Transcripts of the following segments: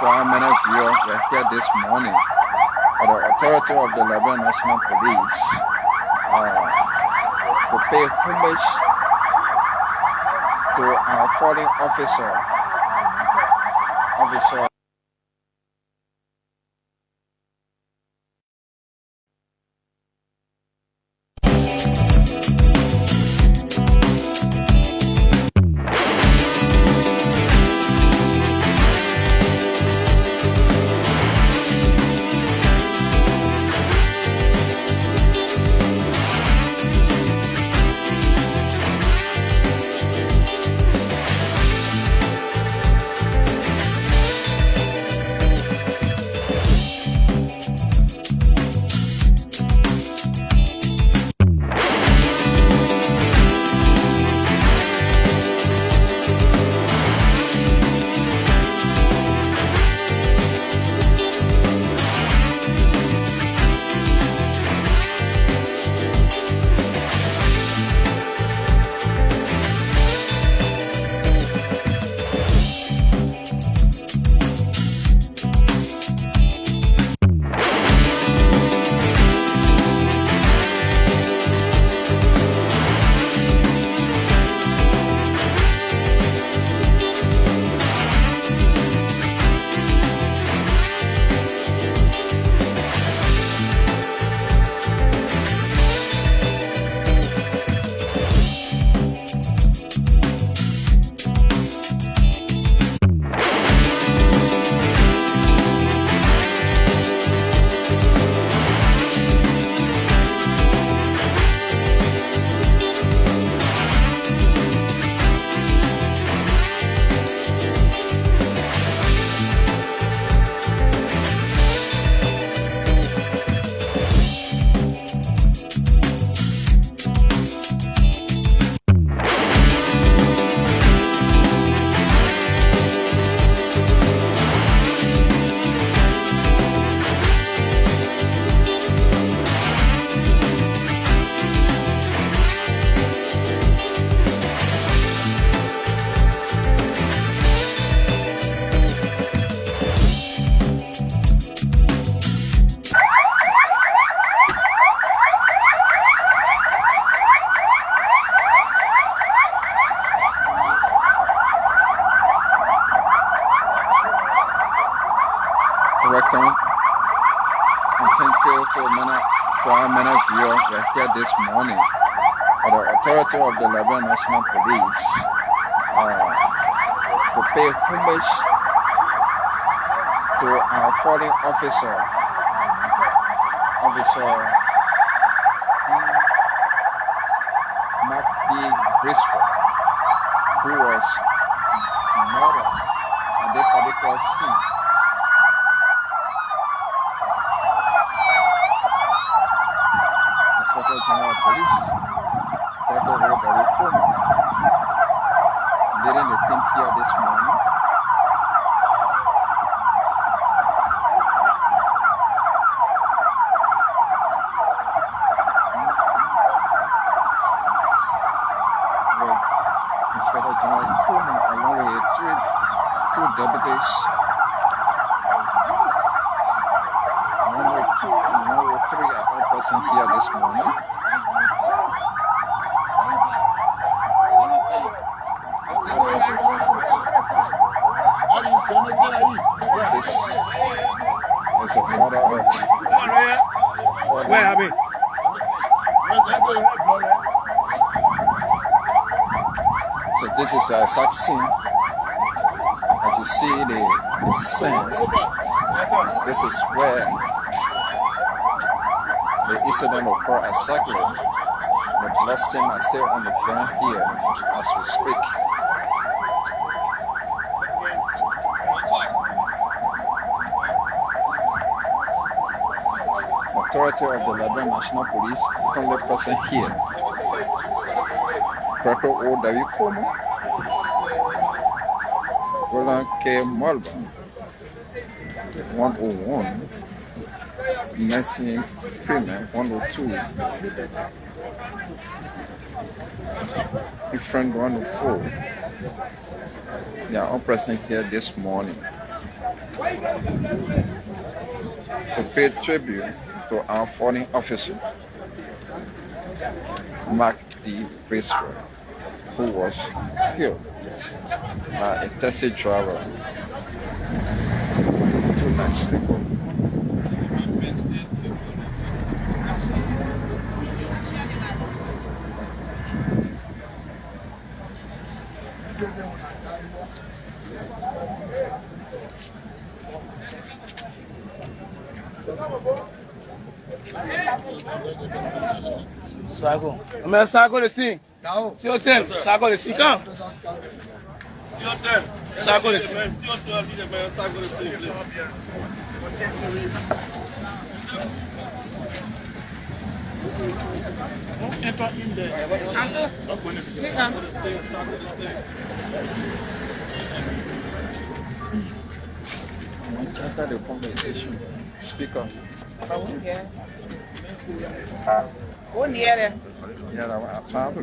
prominent view were here this morning for the authority of the Liberian National Police to pay homage to our fallen officer. Welcome and thank you to many of you were here this morning for the authority of the Liberian National Police to pay homage to our fallen officer Mark D. Briscoe, who was murdered at that particular scene. Inspector General of Police, Dr. LIBERIA, leading the team here this morning. With Inspector General Pullman along with two deputies, 102 and 103 are all present here this morning. This is a photo of where have it? So this is a such scene. As you see the scene, this is where the incident occurred exactly. The bloodstains are still on the ground here as we speak. Authority of the Liberian National Police, only person here. Dr. O.W. Como, Roland K. Malba, 101, missing female, 102, different 104. They are all present here this morning. to pay tribute to our fallen officer, Mark D. Bracewell, who was killed by a taxi driver 2 nights ago. Sago. Mais Sago le signe. C'est au thème. Sago le signe. Quand? Sago le signe. After the conversation, speaker. Go near them.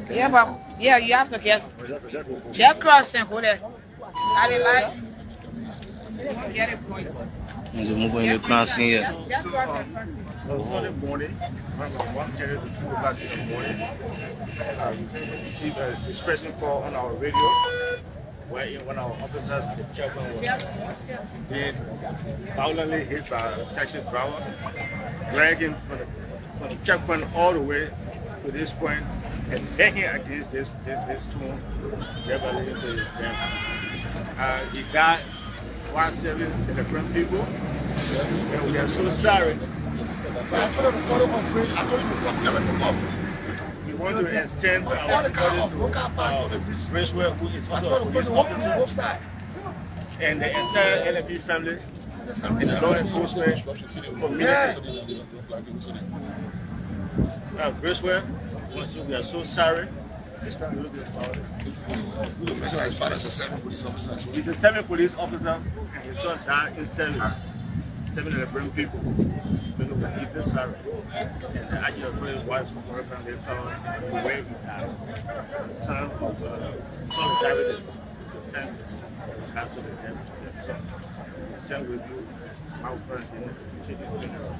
Yeah, but yeah, you have to get. Just cross and go there. Are they live? You won't get it for you. Nous moving in the crossing here. Just cross and cross. On Sunday morning, from 1:30 to 2 o'clock in the morning, we received a distressing call on our radio where one of our officers in the checkpoint was being violently hit by a taxi driver, dragging from the checkpoint all the way to this point and banging against this tomb, thereby leading to his death. He died while serving the different people, and we are so sorry. I told him to call him on bridge. I told him to talk everything off. We want to extend our sympathies to Bracewell, who is also a police officer, and the entire LFB family, and the law enforcement community. Bracewell, we are so sorry. His family will be sorry. We mentioned his father is a 7 police officer. He's a 7 police officer, and his son died in service. 7 of the British people. We will keep this sorry. And the actual British wives from Oregon, they found where we have son of David, the family, after the death of their son. We stand with you, our parents, in the funeral.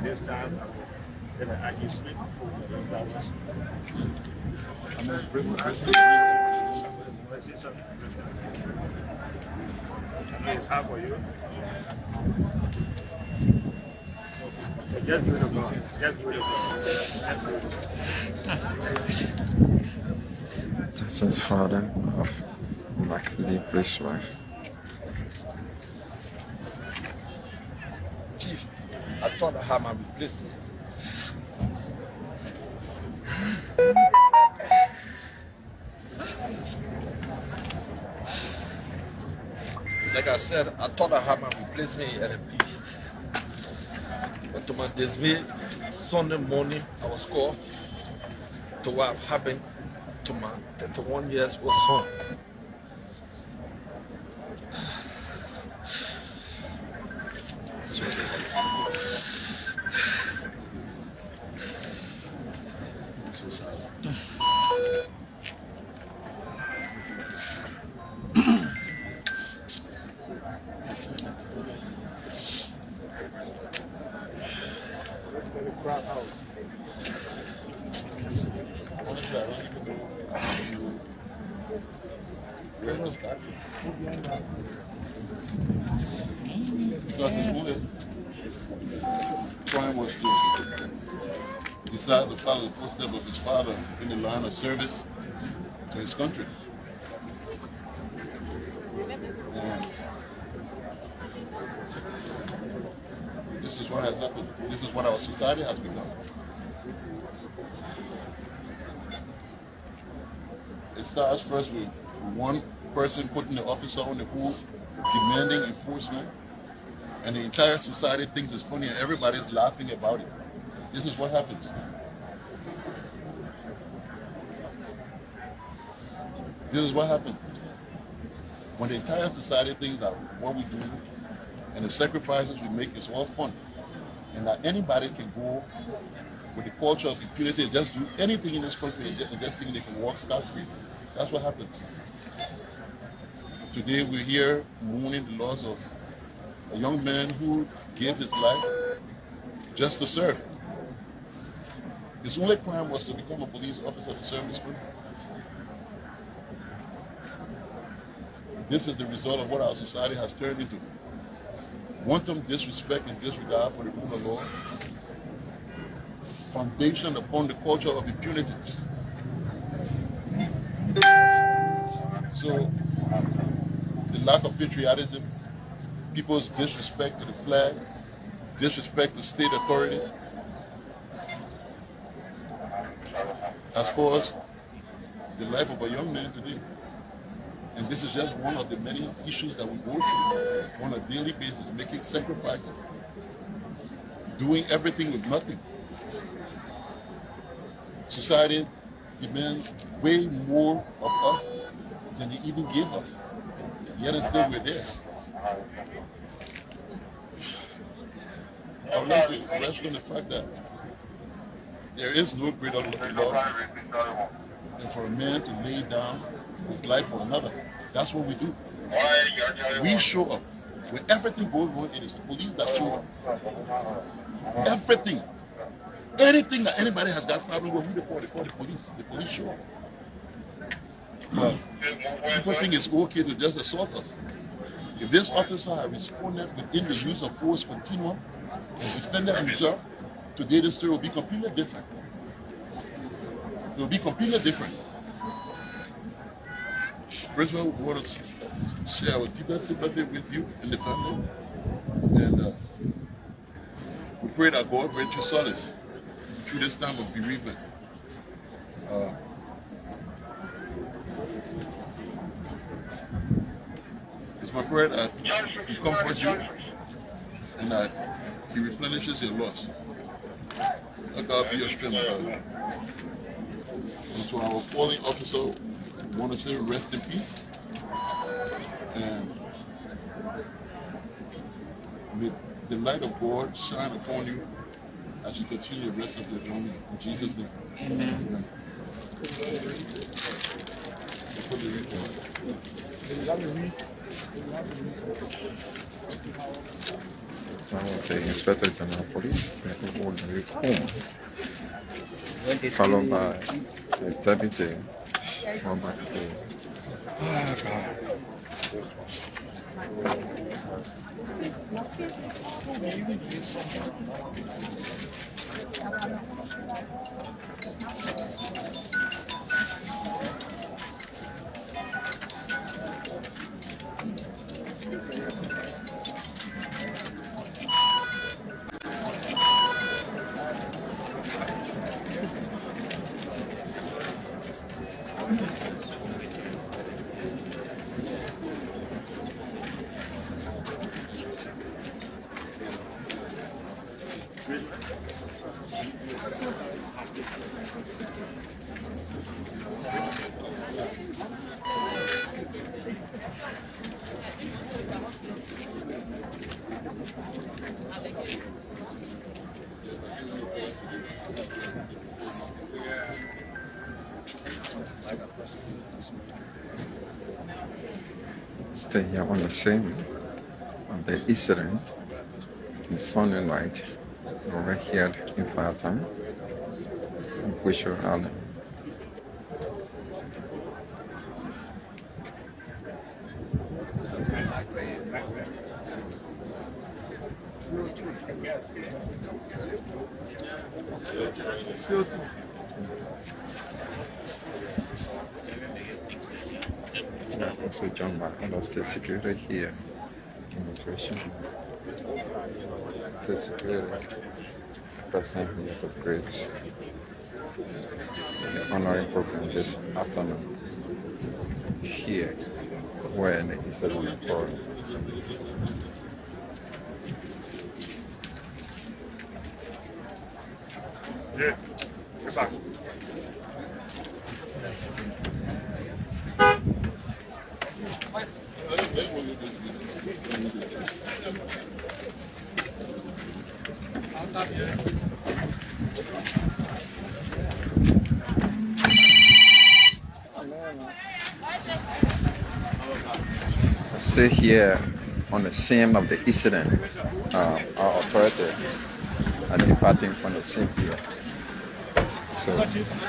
This time, then I can speak for the flowers. I'm going to bring my say something. It's hard for you. Just give it a go. Just give it a go. This is father of Mark D. Bracewell. Chief, I thought I had my replacement. Like I said, I thought I had my replacement in LMP. But to my dismay, Sunday morning I was called to what happened to my 31 years old son. It's okay. I'm so sorry. Brian was to decide to follow the footsteps of his father in the line of service to his country. And this is what has happened. This is what our society has become. It starts first with one person putting the officer on the hood, demanding enforcement, and the entire society thinks it's funny and everybody's laughing about it. This is what happens. This is what happens. When the entire society thinks that what we do and the sacrifices we make is all fun, and that anybody can go with the culture of impunity and just do anything in this country and just think they can walk scot-free. That's what happens. Today we're here mourning the loss of a young man who gave his life just to serve. His only crime was to become a police officer to serve his country. This is the result of what our society has turned into. Wanton disrespect and disregard for the rule of law, foundation upon the culture of impunity. So, the lack of patriotism, people's disrespect to the flag, disrespect to state authority, has caused the life of a young man today. And this is just one of the many issues that we go through on a daily basis, making sacrifices, doing everything with nothing. Society demands way more of us than they even give us. Yet and still we're there. I would like to rest on the fact that there is no greater love than for a man to lay down his life for another. That's what we do. We show up. When everything goes wrong, it is the police that show up. Everything. Anything that anybody has got a problem with, who they call the police. The police show up. But people think it's okay to just assault us. If this officer had responded within the use of force continuum and defended himself, today the story will be completely different. It will be completely different. First of all, we want to share our deepest sympathy with you and the family. And we pray that God grant you solace through this time of bereavement. It's my prayer that He comforts you and that He replenishes your loss. Let God be your strength, brother. And to our fallen officer, we want to say rest in peace. And may the light of God shine upon you as you continue the rest of your journey. In Jesus' name. Amen. C'est Inspector General Police, all the way home, followed by the deputy. Stay here on the scene of the incident in Sunday night, over here in Firetown, in Bushel Island. Also John Mark, State Security here, Immigration, State Security, present here to Graves, the honoring program this afternoon here, where the incident occurred. Yeah, exactly. Stay here on the scene of the incident. Our authorities are departing from the scene here. So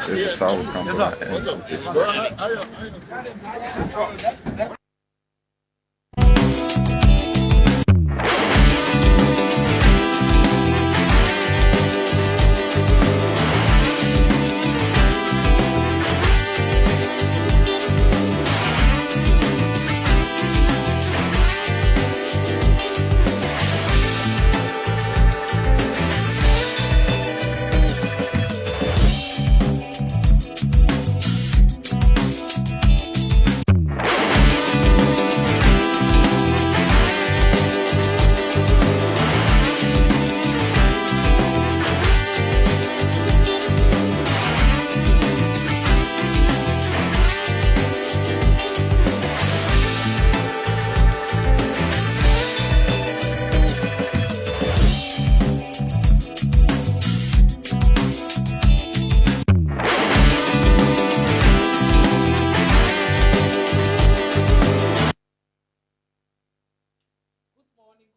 this is how we come to the end of this.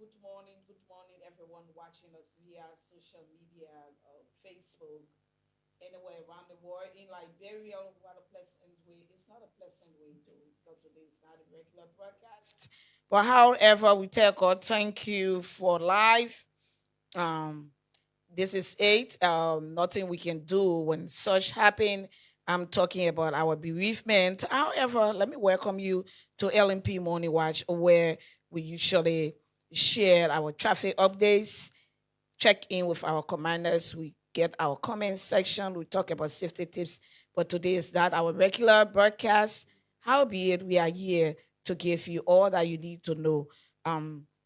Good morning, everyone watching us via social media, Facebook, anywhere around the world. In Liberia, what a pleasant way. It's not a pleasant way, though, because today is not a regular broadcast. But however, we tell God, thank you for life. Um, this is it. Nothing we can do when such happen. I'm talking about our bereavement. However, let me welcome you to LMP Morning Watch, where we usually share our traffic updates, check in with our commanders. We get our comment section. We talk about safety tips. But today is not our regular broadcast. Howbeit, we are here to give you all that you need to know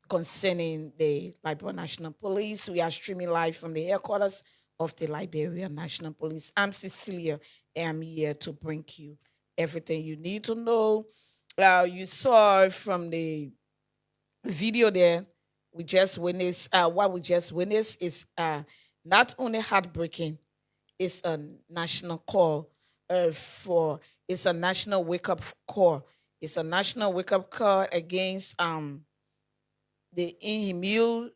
concerning the Liberian National Police. We are streaming live from the headquarters of the Liberian National Police. I'm Cecilia, and I'm here to bring you everything you need to know. You saw from the video there, we just witnessed, what we just witnessed is not only heartbreaking, it's a national call it's a national wake-up call. It's a national wake-up call against the inhumane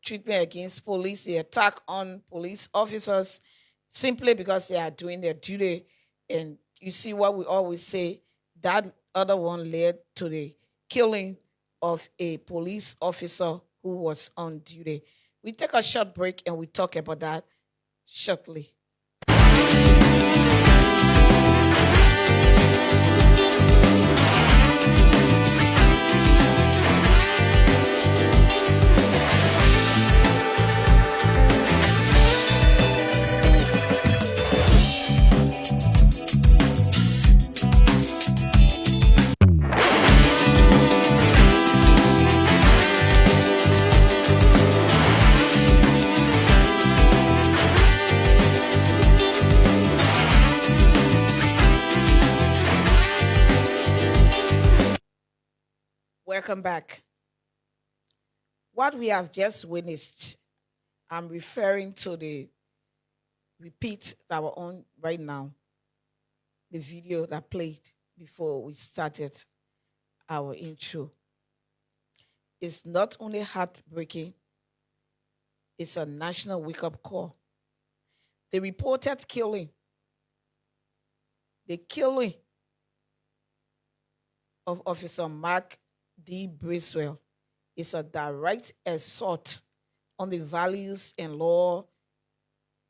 treatment against police, the attack on police officers simply because they are doing their duty. And you see what we always say, that other one led to the killing of a police officer who was on duty. We take a short break and we talk about that shortly. Welcome back. What we have just witnessed, I'm referring to the repeat that we're on right now, the video that played before we started our intro. It's not only heartbreaking, it's a national wake-up call. The reported killing, the killing of Officer Mark D. Bracewell is a direct assault on the values and law,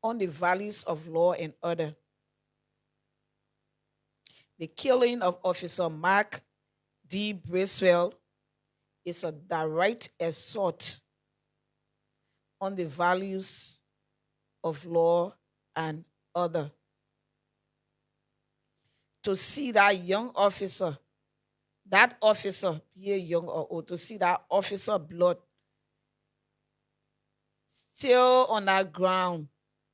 on the values of law and order. The killing of Officer Mark D. Bracewell is a direct assault on the values of law and order. To see that young officer, be it young or old, to see that officer blood still on that ground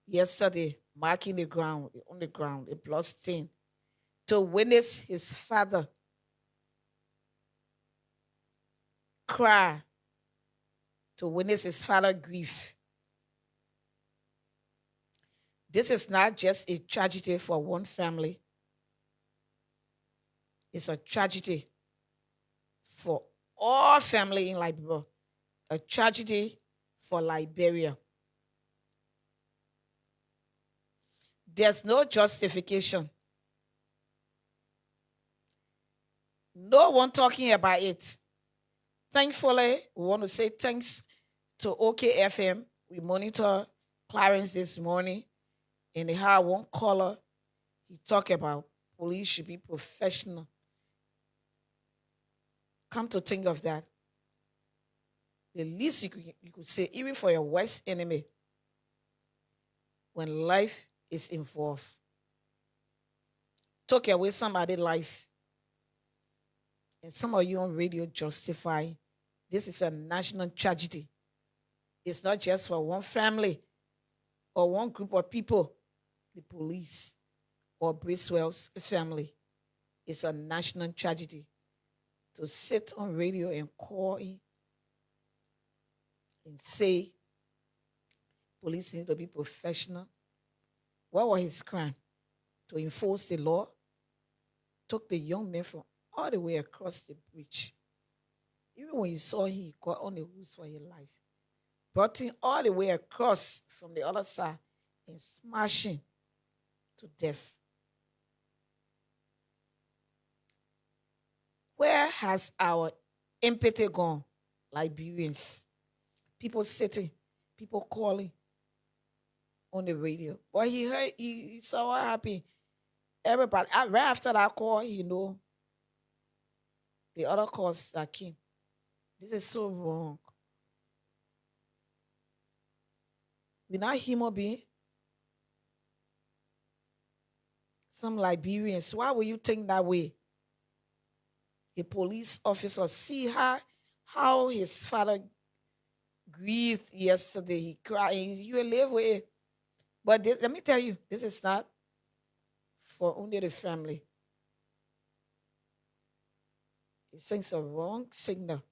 yesterday, marking the ground, on the ground, a blood stain, to witness his father cry, to witness his father grief. This is not just a tragedy for one family. It's a tragedy for all family in Liberia. A tragedy for Liberia. There's no justification. No one talking about it. Thankfully, we want to say thanks to OKFM. We monitor Clarence this morning, and they had one caller. He talked about police should be professional. Come to think of that, the least you could say, even for your worst enemy, when life is involved, took away somebody's life, and some of you on radio justify this is a national tragedy. It's not just for one family or one group of people, the police or Bracewell's family. It's a national tragedy. To sit on radio and call in and say police need to be professional. What was his crime? To enforce the law. Took the young man from all the way across the bridge. Even when you saw he got on the rules for his life. Brought him all the way across from the other side and smashed him to death. Where has our empathy gone, Liberians? People sitting, people calling on the radio. But he heard, he saw what happened. Everybody, right after that call, he know the other calls that came. This is so wrong. We're not human beings. Some Liberians, why would you think that way? A police officer, see how his father grieved yesterday. He cried. You live with it. But this, let me tell you, this is not for only the family. It sends a wrong signal.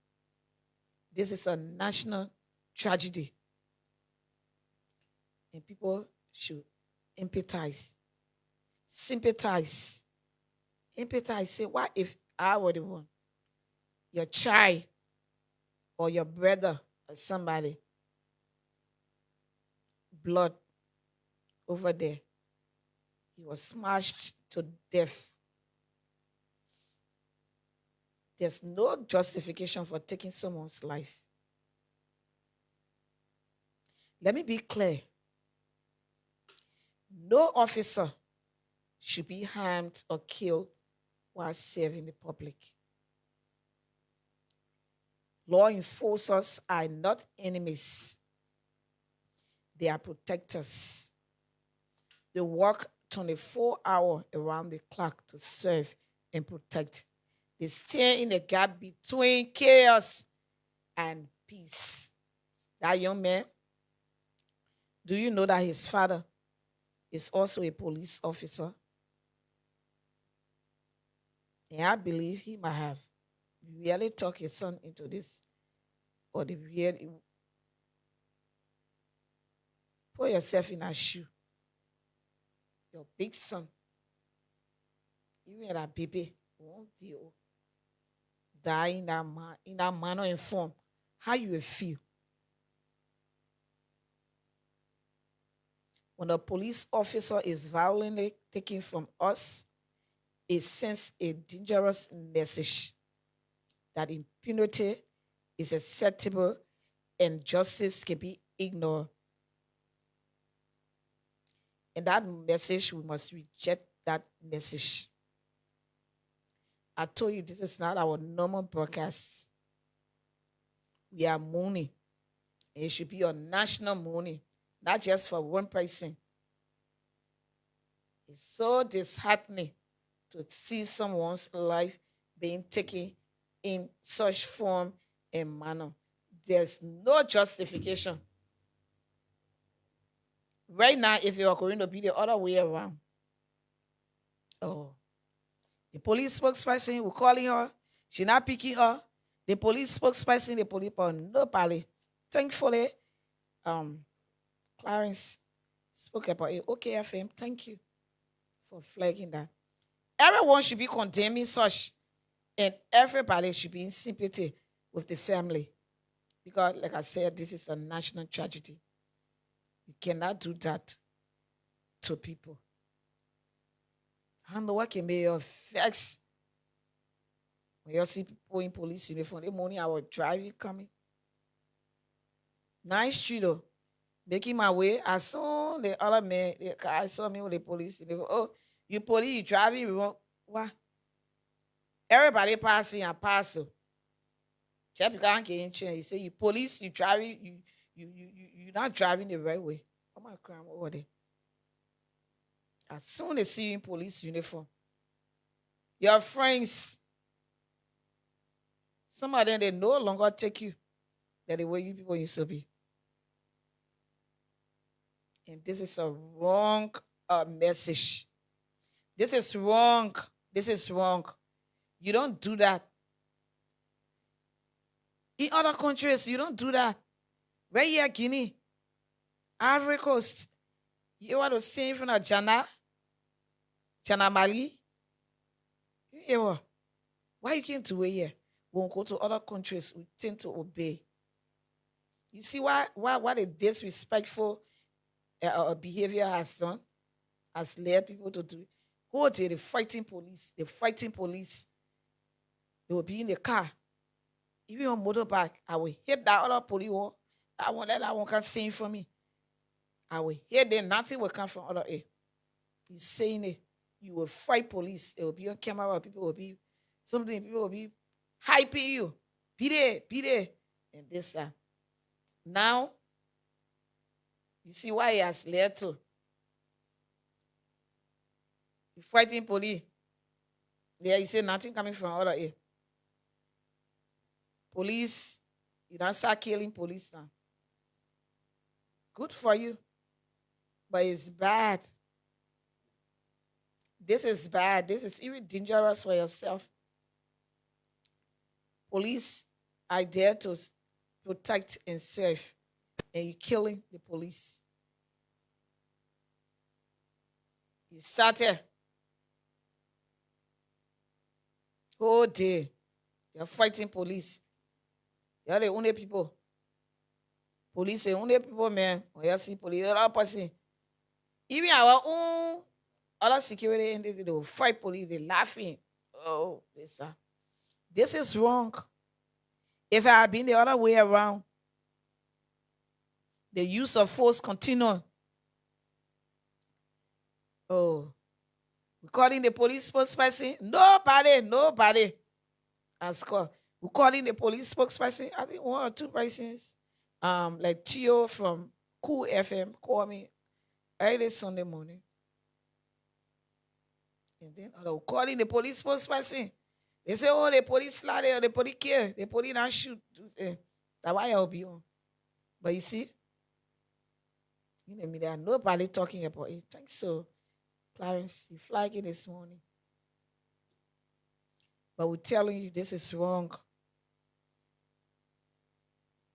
This is a national tragedy. And people should empathize, sympathize, empathize. Say, what if I were the one? Your child or your brother or somebody, blood over there. He was smashed to death. There's no justification for taking someone's life. Let me be clear. No officer should be harmed or killed while serving the public. Law enforcers are not enemies. They are protectors. They work 24 hours around the clock to serve and protect. They stand in the gap between chaos and peace. That young man, do you know that his father is also a police officer? And I believe he might have really talked his son into this. Or the really put yourself in that shoe. Your big son, even that baby, won't deal. Die in that manner and form. How you will feel? When a police officer is violently taken from us, it sends a dangerous message that impunity is acceptable and justice can be ignored. And that message, we must reject that message. I told you this is not our normal broadcast. We are mourning. It should be a national mourning, not just for one person. It's so disheartening to see someone's life being taken in such form and manner. There's no justification. Right now, if you are going to be the other way around, the police spokesperson will calling her, she's not picking her. The police spokesperson, the police, nobody. Thankfully, Clarence spoke about it. Okay, FM, thank you for flagging that. Everyone should be condemning such, and everybody should be in sympathy with the family. Because, like I said, this is a national tragedy. You cannot do that to people. I don't know what can be your vex when you see people in police uniform. The morning I was driving, coming. Nice street though. Making my way. I saw the other man, I saw me with the police uniform. Oh, you police, you driving, you want what? Everybody passing and passing. Check because getting change. You say you police, you driving, you're not driving the right way. Come on, crime over there. As soon as they see you in police uniform, your friends, some of them they no longer take you that the way you people used to be. And this is a wrong message. This is wrong. This is wrong. You don't do that. In other countries, you don't do that. Right here, Guinea, Ivory Coast, you want to see in front of Jana Mali? Yeah, why you can't do it here? When we go to other countries, we tend to obey. You see why a disrespectful behavior has done, has led people to do it. Go to the fighting police. The fighting police. They will be in the car. Even on motorbike, I will hit that other police one. I won't let that one come sing for me. I will hit them. Nothing will come from other air. He's saying it. You will fight police. It will be on camera. People will be something. People will be hyping you. Be there. And this now, you see why he has led to. You fighting police. Yeah, you say nothing coming from other air. Police, you don't start killing police now. Good for you. But it's bad. This is bad. This is even dangerous for yourself. Police are there to protect and serve. And you're killing the police. You started whole day. You're fighting police. You're the only people. Police are only people, man. When you see police, they're all passing. Even our own other security entities, they will fight police. They're laughing. Oh, this is wrong. If I had been the other way around, the use of force continue. Oh, we're calling the police spokesperson. Nobody has called. We're calling the police spokesperson. I think one or two persons, like Tio from Cool FM, called me early Sunday morning. And then we're calling the police spokesperson. They say, oh, the police slide, the police care, the police not shoot. That's why I'll be on. But you see, there are nobody talking about it. Thanks so, Clarence. You flagging this morning. But we're telling you this is wrong.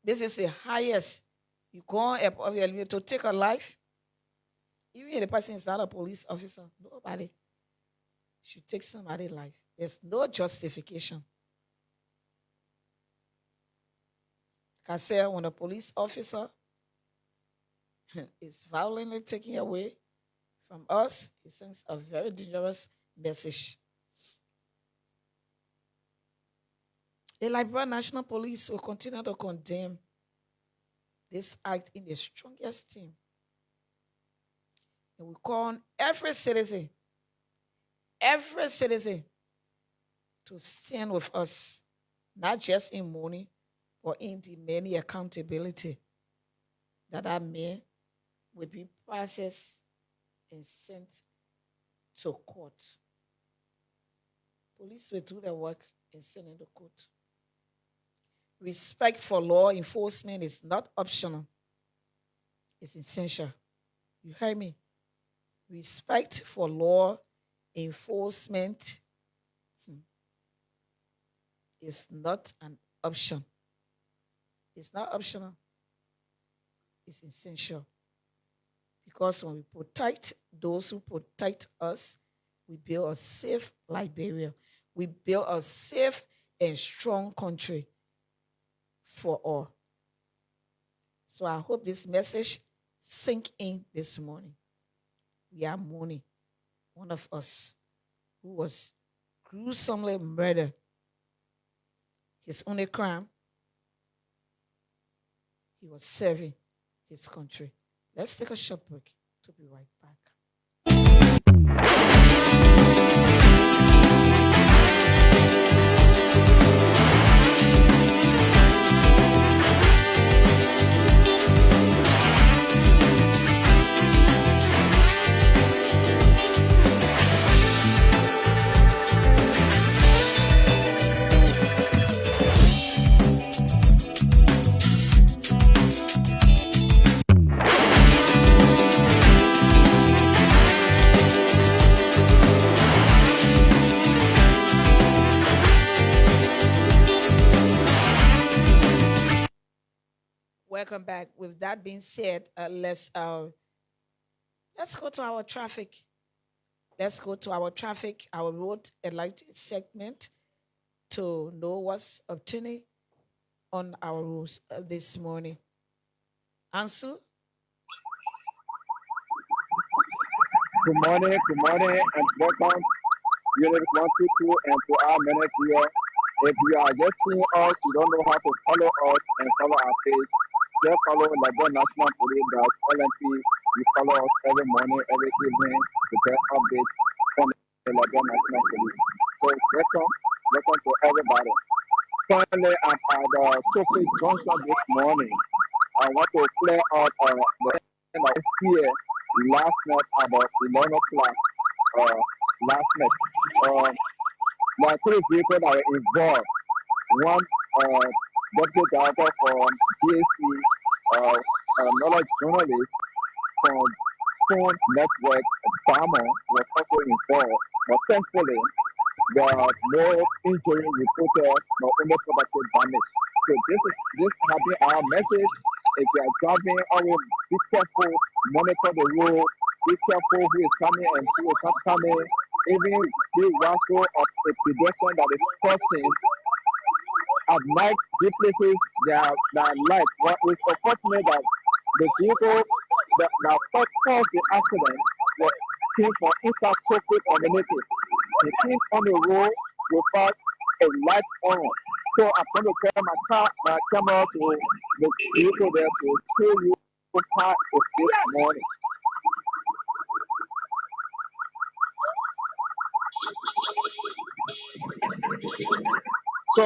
This is the highest. You go on to take a life. Even if the person is not a police officer, nobody should take somebody's life. There's no justification. Like I said, when a police officer is violently taken away from us, it sends a very dangerous message. The Liberian National Police will continue to condemn this act in the strongest term. And we call on every citizen to stand with us, not just in money, but in the many accountability that our men will be processed and sent to court. Police will do their work and send it to court. Respect for law enforcement is not optional. It's essential. You heard me? Respect for law enforcement is not an option. It's not optional. It's essential. Because when we protect those who protect us, we build a safe Liberia. We build a safe and strong country. for all. So I hope this message sink in this morning. We are mourning one of us who was gruesomely murdered. His only crime, he was serving his country. Let's take a short break to be right back. Welcome back. With that being said, let's go to our traffic. Let's go to our traffic, our road and light segment to know what's obtaining on our roads this morning. Ansu? Good morning, and welcome. Unit 122 and to our minute here. If you are just seeing us, you don't know how to follow us and follow our page, just follow Liberia National Police LNP. You follow us every morning, every evening to get updates from the Liberia National Police. So welcome to everybody. Currently, I'm at the Sophie Junction this morning. I want to clear out the thing that was here last night about 11 o'clock last night. There are 3 vehicles that were involved. One deputy director from DAC, another journalist from Phone Network, Bama, was also involved. But thankfully, there are no injury reported, no only property damage. So this has been our message. If you are driving, always be careful, monitor the road, be careful who is coming and who is not coming. Even be watchful of a pedestrian that is crossing. At night, these places they are light. But it's unfortunate that the vehicle that caused the accident came from inside Sophie community. It came on the road without a light on. So I'm going to carry my camera to the vehicle there to show you how it this morning. So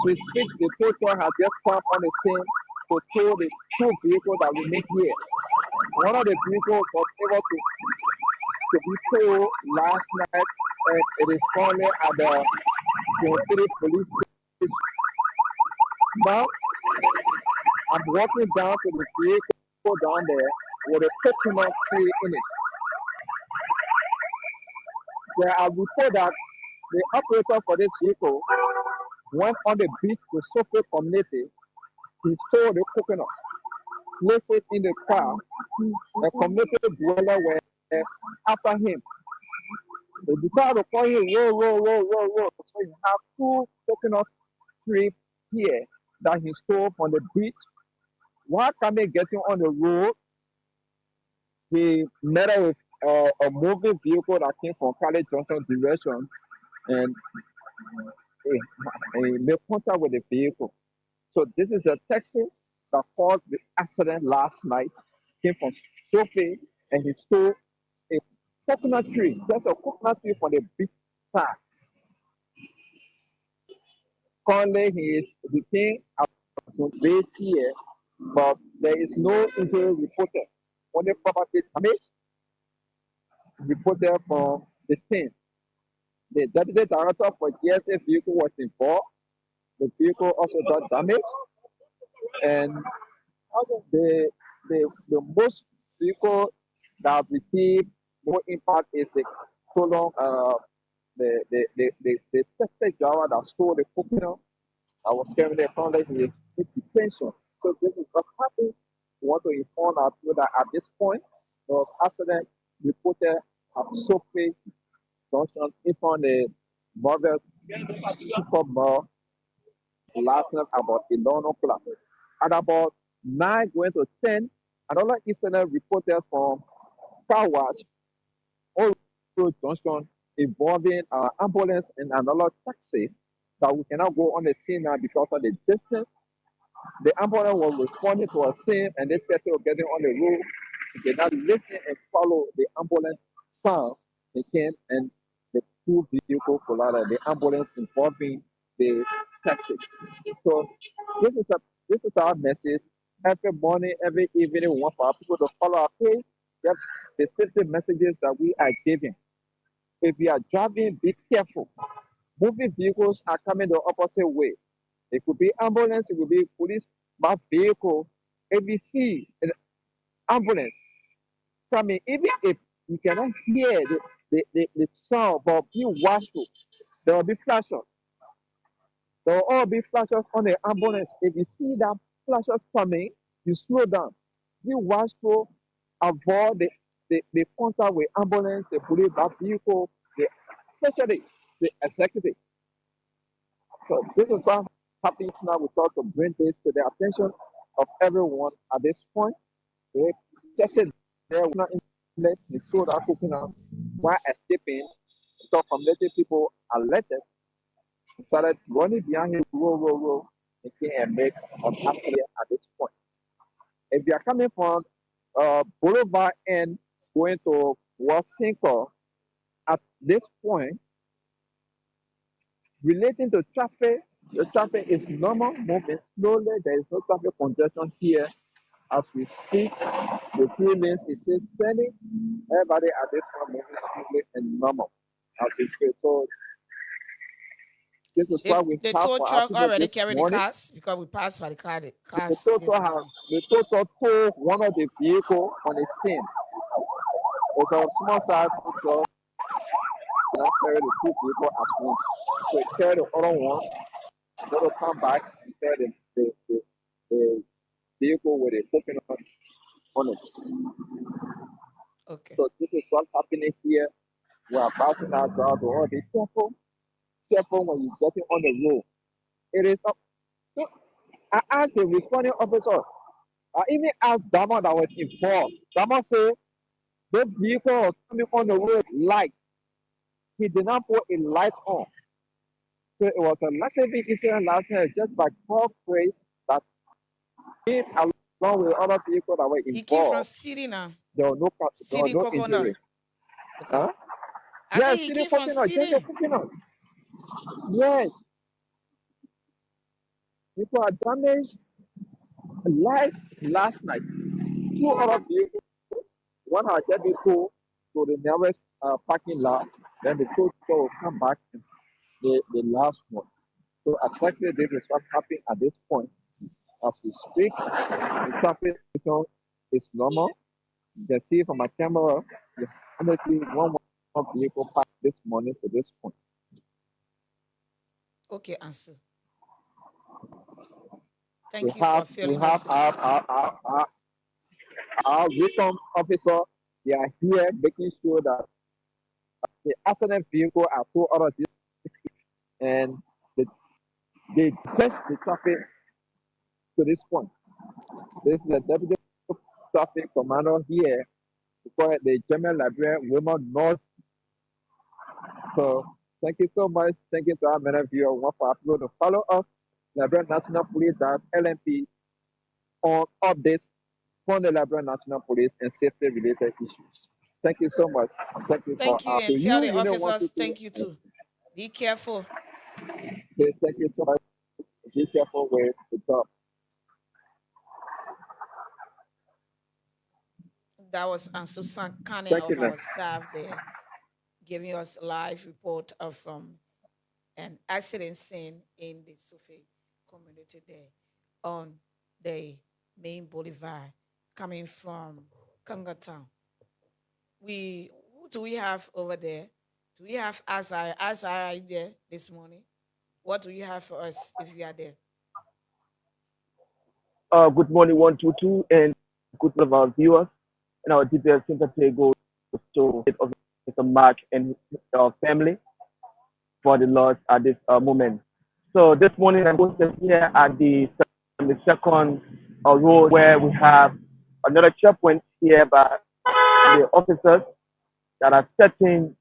we speak, the total has just come on the scene to tow the 2 vehicles that we make here. One of the vehicles was able to be towed last night, and it is currently at the 23 police station. Now, I'm walking down to the vehicle down there with a coconut tree in it. There are reports that the operator for this vehicle went on the beach to Sophie community. He stole the coconut, placed it in the car, and community dweller were after him. They decided to call him roll. So you have 2 coconut trees here that he stole from the beach. While coming getting on the road, he met up with a moving vehicle that came from College Junction direction, and he made contact with the vehicle. So this is a taxi that caused the accident last night. Came from Sophie, and he stole a coconut tree. That's a coconut tree from the big side. Currently, he is detained at the base here, but there is no injury reported. Only property damage reported from the scene. The deputy director for GSA vehicle was involved. The vehicle also got damaged, and the most vehicle that received more impact is the stolen the taxi driver that stole the coconut. I was carrying the front leg in detention. So this is what happened. We want to inform our people that at this point, the accident reported at Sophie Junction in front of the Marvel Super Mall. last night about 11 o'clock. At about 9 going to 10, another incident reported from car wash, Old Road Junction, involving ambulance and another taxi that we cannot go on the scene now because of the distance. The ambulance was responding to a scene and this person was getting on the road. He did not listen and follow the ambulance sound. They came and the two vehicles collided, the ambulance involving the taxi. So this is a this is our message. Every morning, every evening, we want for our people to follow our page. That's the safety messages that we are giving. If you are driving, be careful. Moving vehicles are coming the opposite way. It could be ambulance, it could be police bus vehicle. If you see an ambulance coming, even if you cannot hear the sound, but be watchful. There will be flashes. There will all be flashes on the ambulance. If you see that flashes coming, you slow down. Be watchful, avoid the contact with ambulance, the police bus vehicle, especially the executive. So this is what happens now. We thought to bring this to the attention of everyone at this point. They tested there was not let the soda cooking out while escaping. So community people alerted started running behind him, row, making a make of accident at this point. If you are coming from Boulevard and going to Washington at this point, relating to traffic, the traffic is normal, moving slowly. There is no traffic congestion here as we speak. The 3 lanes is still standing. Everybody at this point moving smoothly and normal as we speak. So this is The, what we the have tow for our truck people already this carry the morning. cars because we passed by the The cars total this have morning. the total tow one of the vehicle on the scene. It's a small size tow truck that carry the two people at once. So it carry the other one, they will come back and carry the vehicle with a coconut on it. Okay. So this is what's happening here. We are passing our drive to all be careful. Careful when you're getting on the road. It is up. So I asked the responding officer, I even asked Dama that was involved. Dama said the vehicle was coming on the road light. He did not put a light on. So it was a massive incident last night just by God's grace that he along with other vehicles that were He came from involved. City now. There was City no Coconut. injury. Okay. Huh? I said Yes, he city came from coconut, just a City. coconut. Yes. People are damaged live last night. Two other vehicles, one had just been towed to the nearest parking lot, then the tow truck will come back and the last one. So exactly this is what happened at this point. As we speak, the traffic situation is normal. You can see from my camera, the honestly one vehicle passed this morning to this point. Okay, answer. We Thank you for have we filling have us in. our recon officer. They are here making sure that the accident vehicle are two other and they, they test the traffic to this point. This is the deputy traffic commander here for the German Liberian Women North. So thank you so much. Thank you to our many viewers. One for our people to follow us, Liberian National Police, that LMP, on updates from the Liberian National Police and safety related issues. Thank you so much. Thank you for Thank you, to and tell you, the Union officers 122. thank you too. Be careful. Thank you so much. Be careful with the job. That was Susan Kane Thank you, of ma'am. our staff there, giving us a live report from an accident scene in the Sufi community there on the main boulevard coming from Kanga Town. Who do we have over there? Do we have Azai? Azai there this morning? What do you have for us if you are there? Good morning, 122, and good morning, our viewers. And our deepest sympathy goes to Mr. Mark and his family for the loss at this moment. So this morning I'm posted here at the 72nd road where we have another checkpoint here by the officers that are setting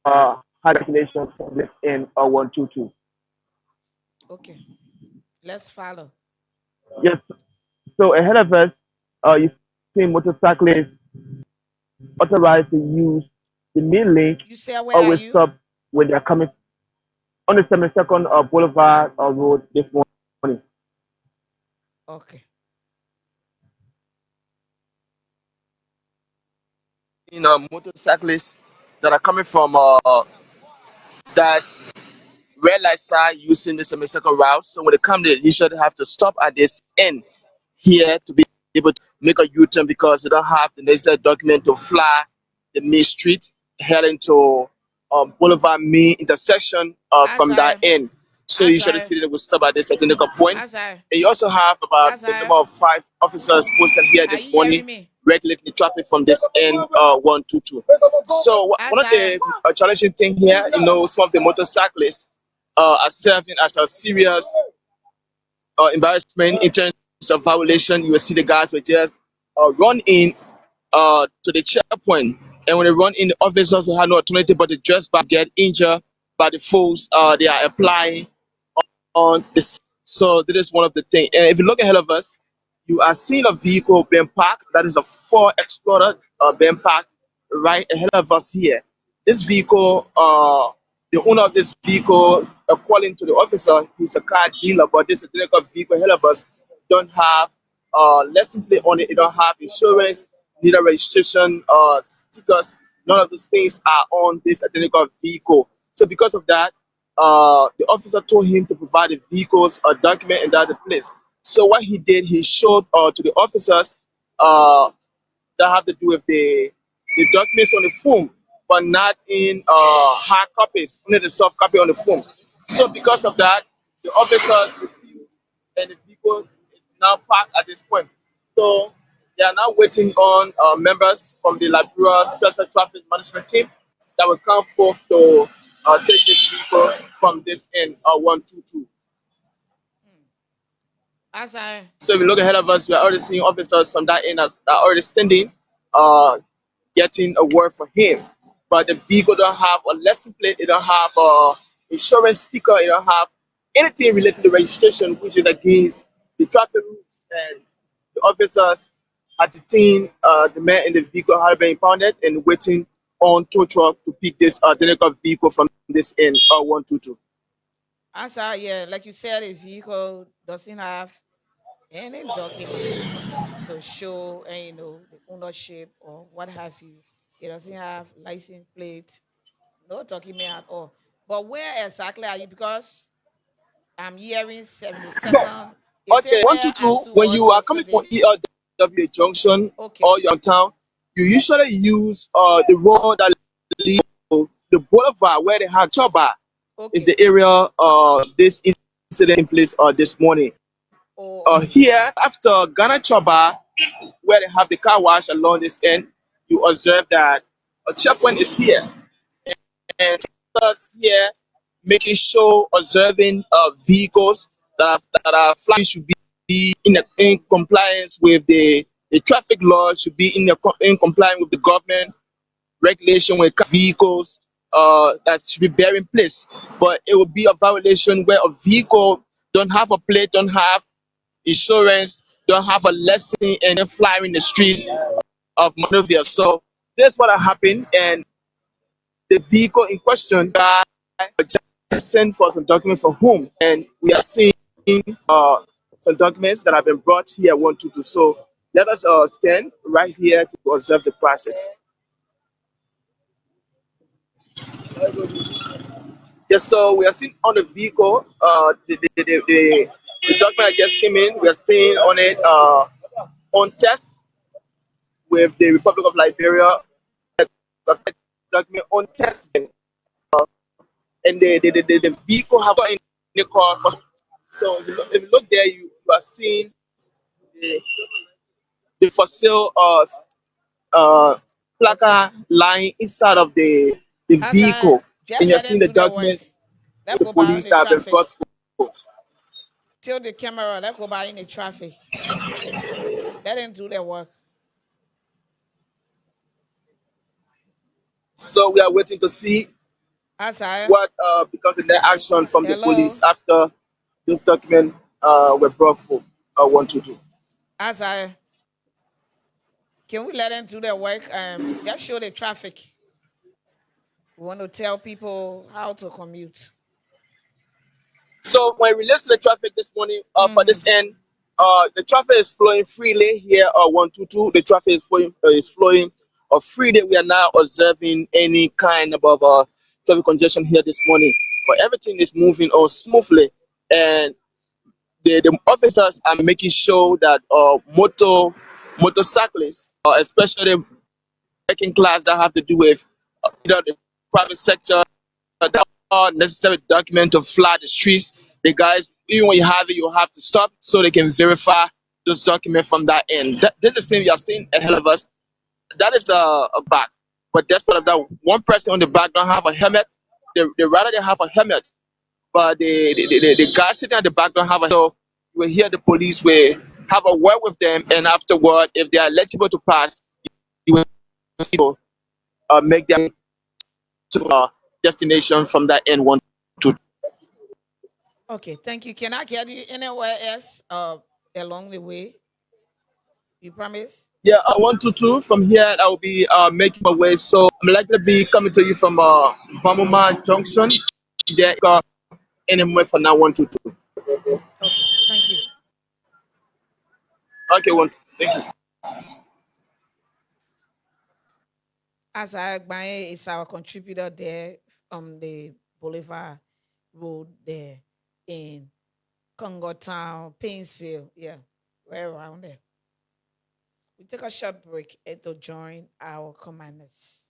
high regulations for this in 122. Okay, let's follow. Yes. So ahead of us, you see motorcyclists authorized to use the main link. You say where Always are you? stop when they're coming on the 72nd Boulevard Road this morning. Okay. Motorcyclists that are coming from that's red light side using the semicircle route. So when they come, they usually have to stop at this end here to be able to make a U-turn because they don't have the necessary document to fly the main street heading to Boulevard main intersection from that Aside, end. So you usually Aside, see they will stop at this technical point. Aside, And you also have about a number Aside. of 5 officers posted here Are this you morning hearing me? regulating the traffic from this end 122. So one of Aside. the challenging thing here, some of the motorcyclists are serving as a serious embarrassment in terms of violation. You will see the guys will just run in to the checkpoint, and when they run in, the officers will have no alternative but to just get injured by the force they are applying on this. So that is one of the things. And if you look ahead of us, you are seeing a vehicle being parked. That is a Ford Explorer being parked right ahead of us here. This vehicle, the owner of this vehicle, according to the officer, he's a car dealer, but this identical vehicle ahead of us don't have license plate on it. It don't have insurance, neither registration stickers. None of those things are on this identical vehicle. So because of that, the officer told him to provide the vehicle's document in that place. So what he did, he showed to the officers uh, that have to do with the documents on the phone, but not in hard copies, only the soft copy on the phone. So because of that, the officers refused, and the vehicle is now parked at this point. So they are now waiting on members from the Liberia Special Traffic Management Team that will come forth to take this vehicle from this end 122. Aside. So if we look ahead of us, we are already seeing officers from that end are already standing, uh, getting a word for him. But the vehicle don't have a license plate, it don't have a insurance sticker, it don't have anything related to registration, which is against the traffic rules. And the officers had detained the man in the vehicle had been impounded and waiting on tow truck to pick this identical vehicle from this end 122. Aside, yeah, like you said, his vehicle doesn't have any document to show, the ownership or what have you. It doesn't have license plate, no document at all. But where exactly are you? Because I'm hearing 72nd. Is it Okay, where I 122, still when was you are coming from yesterday? ELW Junction Okay, or your town, you usually use the road that leads to the boulevard where they have Choba is okay. the area this incident in place this morning. Oh, okay. Here, after Ghana Choba, where they have the car wash along this end, you observe that a checkpoint is here. And us here making sure observing vehicles that are flying should be in compliance with the traffic laws, should be in compliance with the government regulation when it comes to vehicles that should be bearing in place. But it will be a violation where a vehicle don't have a plate, don't have insurance, don't have a lesson, and then flying in the streets of Monrovia. So that's what happened, and the vehicle in question guy just sent for some documents from home, and we are seeing uh, some documents that have been brought here 122. So let us stand right here to observe the process. Yes, so we are seeing on the vehicle the document that just came in. We are seeing on it on test with the Republic of Liberia document on test, and the vehicle have got in the car. So if you look there, you are seeing the, the for sale uh, Okay. placard lying inside of the Aside, vehicle, just and you're let seeing them the do their work. documents Let the go by police the that have been traffic. brought forth. tilt the camera. Let's go by in the traffic. Let them do their work. So we are waiting to see Asaya. what becomes the next action from the Hello. police after this document were brought forth. 122. Asaya. Can we let them do their work? Just show the traffic. We want to tell people how to commute. So when it relates to the traffic this morning, for Mm-hmm. this end, the traffic is flowing freely here. 122, the traffic is flowing freely. We are now observing any kind of traffic congestion here this morning, but everything is moving on smoothly, and the officers are making sure that motorcyclists, especially working class that have to do with the private sector, that are necessary document to fly the streets. The guys, even when you have it, you have to stop so they can verify those documents from that end. This is the same you are seeing ahead of us. That is a back. But despite of that, one person on the back don't have a helmet. The rider they have a helmet, but the guy sitting at the back don't have a. So you will hear the police will have a word with them, and afterward, if they are eligible to pass, you will make them to destination from that end one to. Okay, thank you. Can I get you anywhere else along the way? You promise? Yeah, I want to too. From here, I will be making my way. So I'm likely to be coming to you from Bamuma Junction. There, anywhere for now. 122. Okay, thank you. Okay, one. Thank you. Asa Agbaye is our contributor there on the Boulevard Road there in Congo Town, Painesville. Yeah, right around there. We take a short break to join our commanders.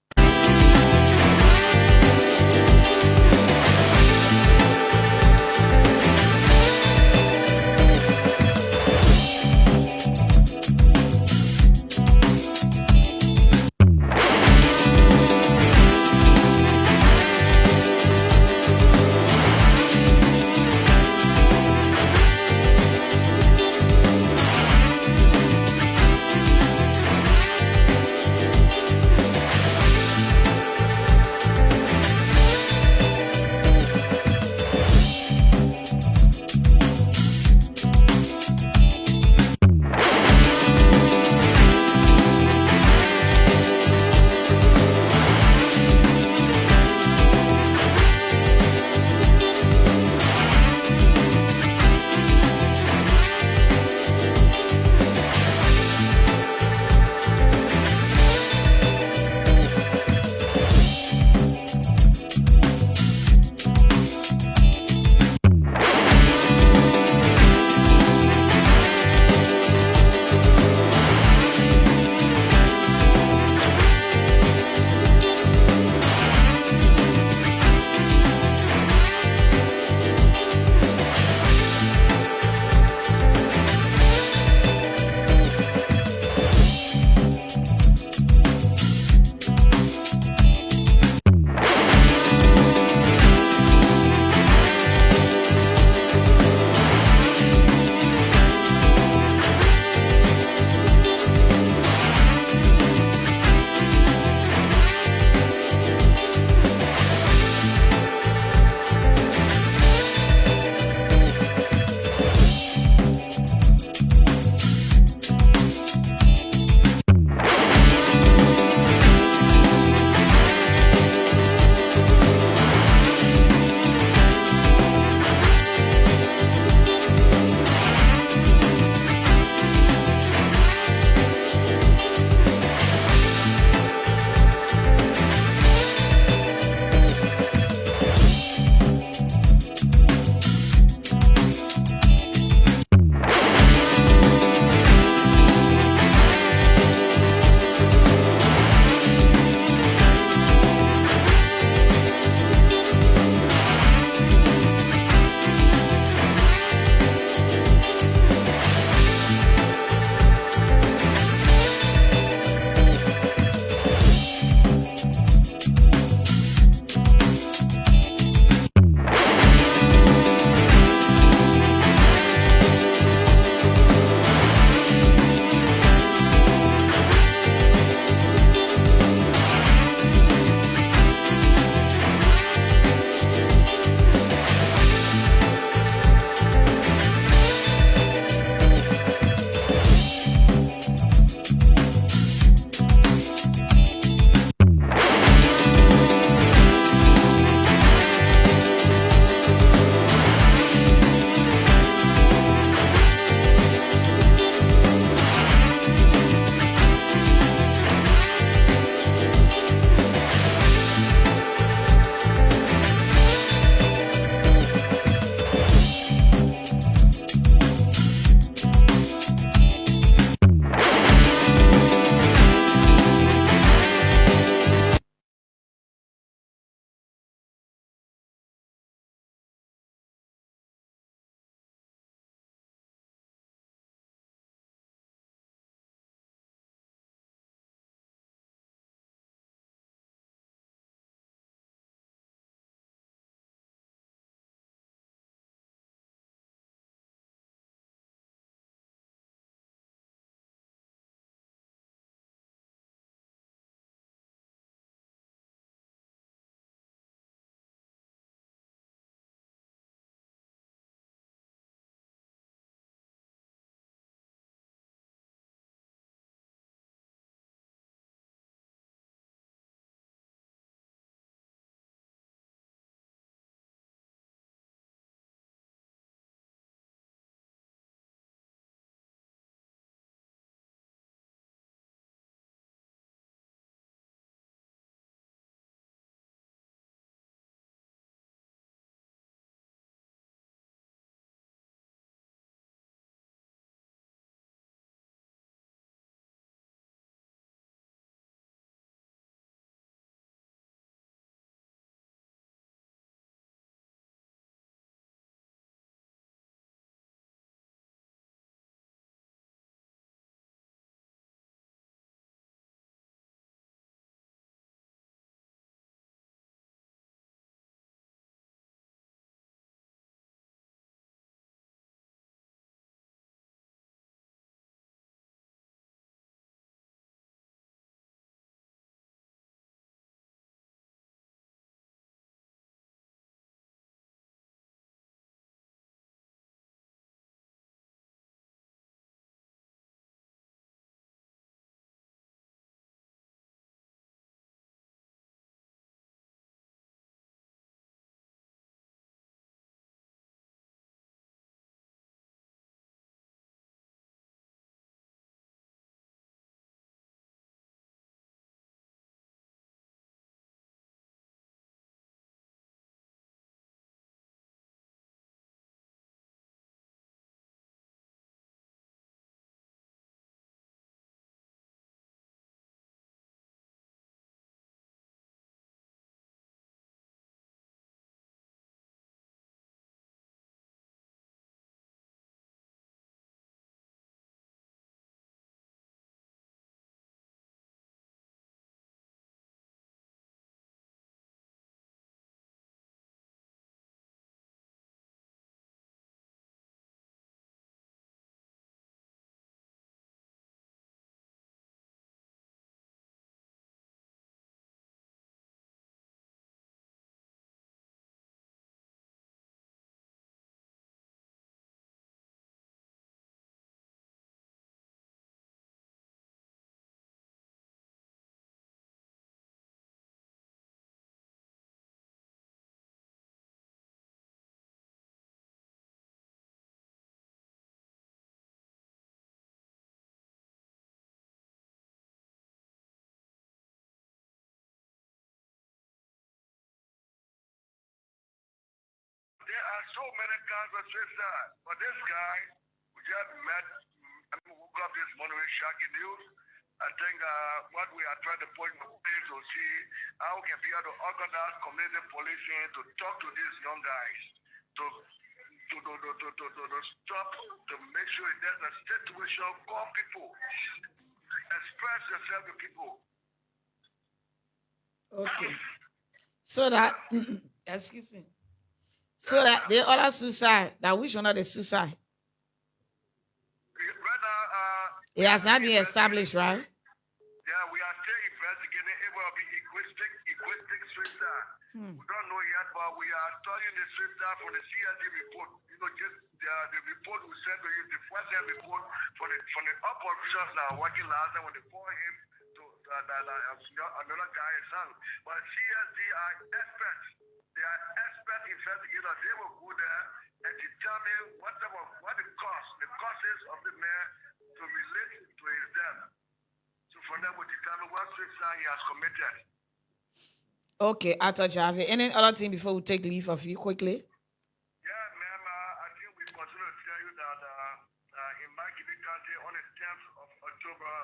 are so many kinds of suicide. But this guy, we just met, woke up this morning with shocking news. I think what we are trying to put in place to see how we can be able to organize community policing to talk to these young guys, to stop, to make sure there's a situation, call people, express yourself to people. Okay. So that, excuse me. So that the other suicide, that which one of the suicide? Right now, it has not been established, right? Yeah, we are still investigating. It will be equistic suicide. We don't know yet, but we are studying the suicide from the CSD report. You know, just the report we sent to you, the first report from the operations that are working last time when they call him to another guy is son. But CSD are experts. They are expert investigators. They will go there and determine what the causes of the man to relate to his death. So for them, we determine what suicide he has committed. Okay, Ato Jave. Any other thing before we take leave of you quickly? Yeah, ma'am. I think we continue to tell you that in my Gibby County on the 10th of October,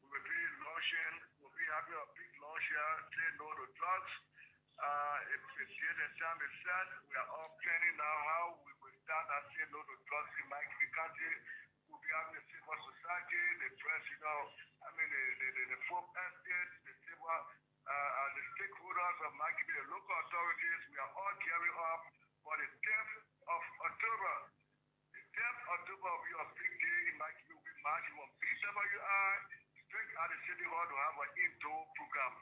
we will be launching, we'll be having a big launch here, say no to drugs. If the time is set, we are all planning now how we will start and say no to drugs in my Gibby County. We'll be having the civil society, the press, the folk estate, the civil, the stakeholders of my Gibby, the local authorities. We are all gearing up for the 10th of October. The 10th of October will be a big day in my Gibby. We'll be marching from BWI straight at the City Hall to have an indoor program.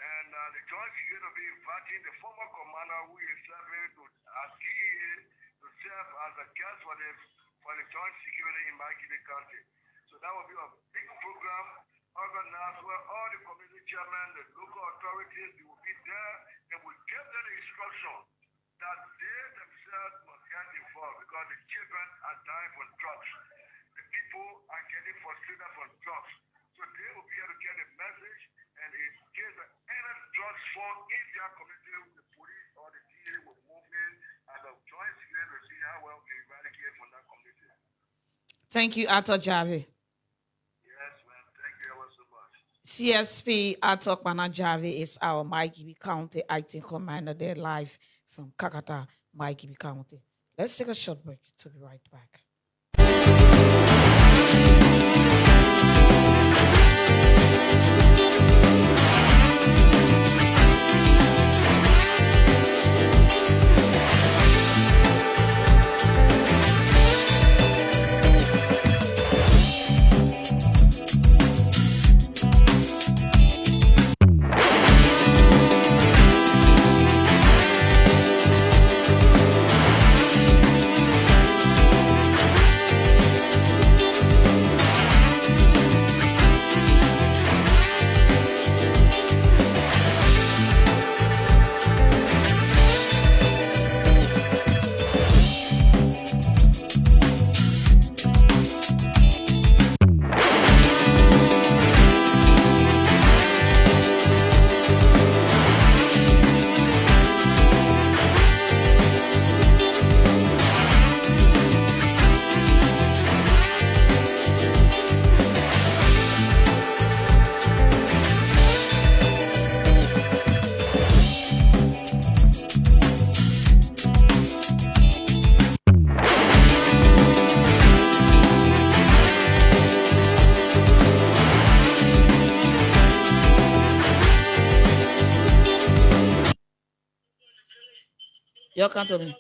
And the judge is going to be inviting the former commander who is serving as DEA to serve as a guest for the joint security in Maikini County. So that will be a big program organized where all the community chairmen, the local authorities, they will be there. They will give them the instruction that they themselves must get involved because the children are dying from drugs. The people are getting frustrated from drugs. So they will be able to get a message, and in case of any drugs fall in their community, the police or the DA will move in as a joint security to see how well we can eradicate from that community. Thank you, Ato Jave. Yes, ma'am. Thank you ever so much. CSP Ato Jave is our Maikini County acting commander there live from Kakata, Maikini County. Let's take a short break to be right back. You come to me.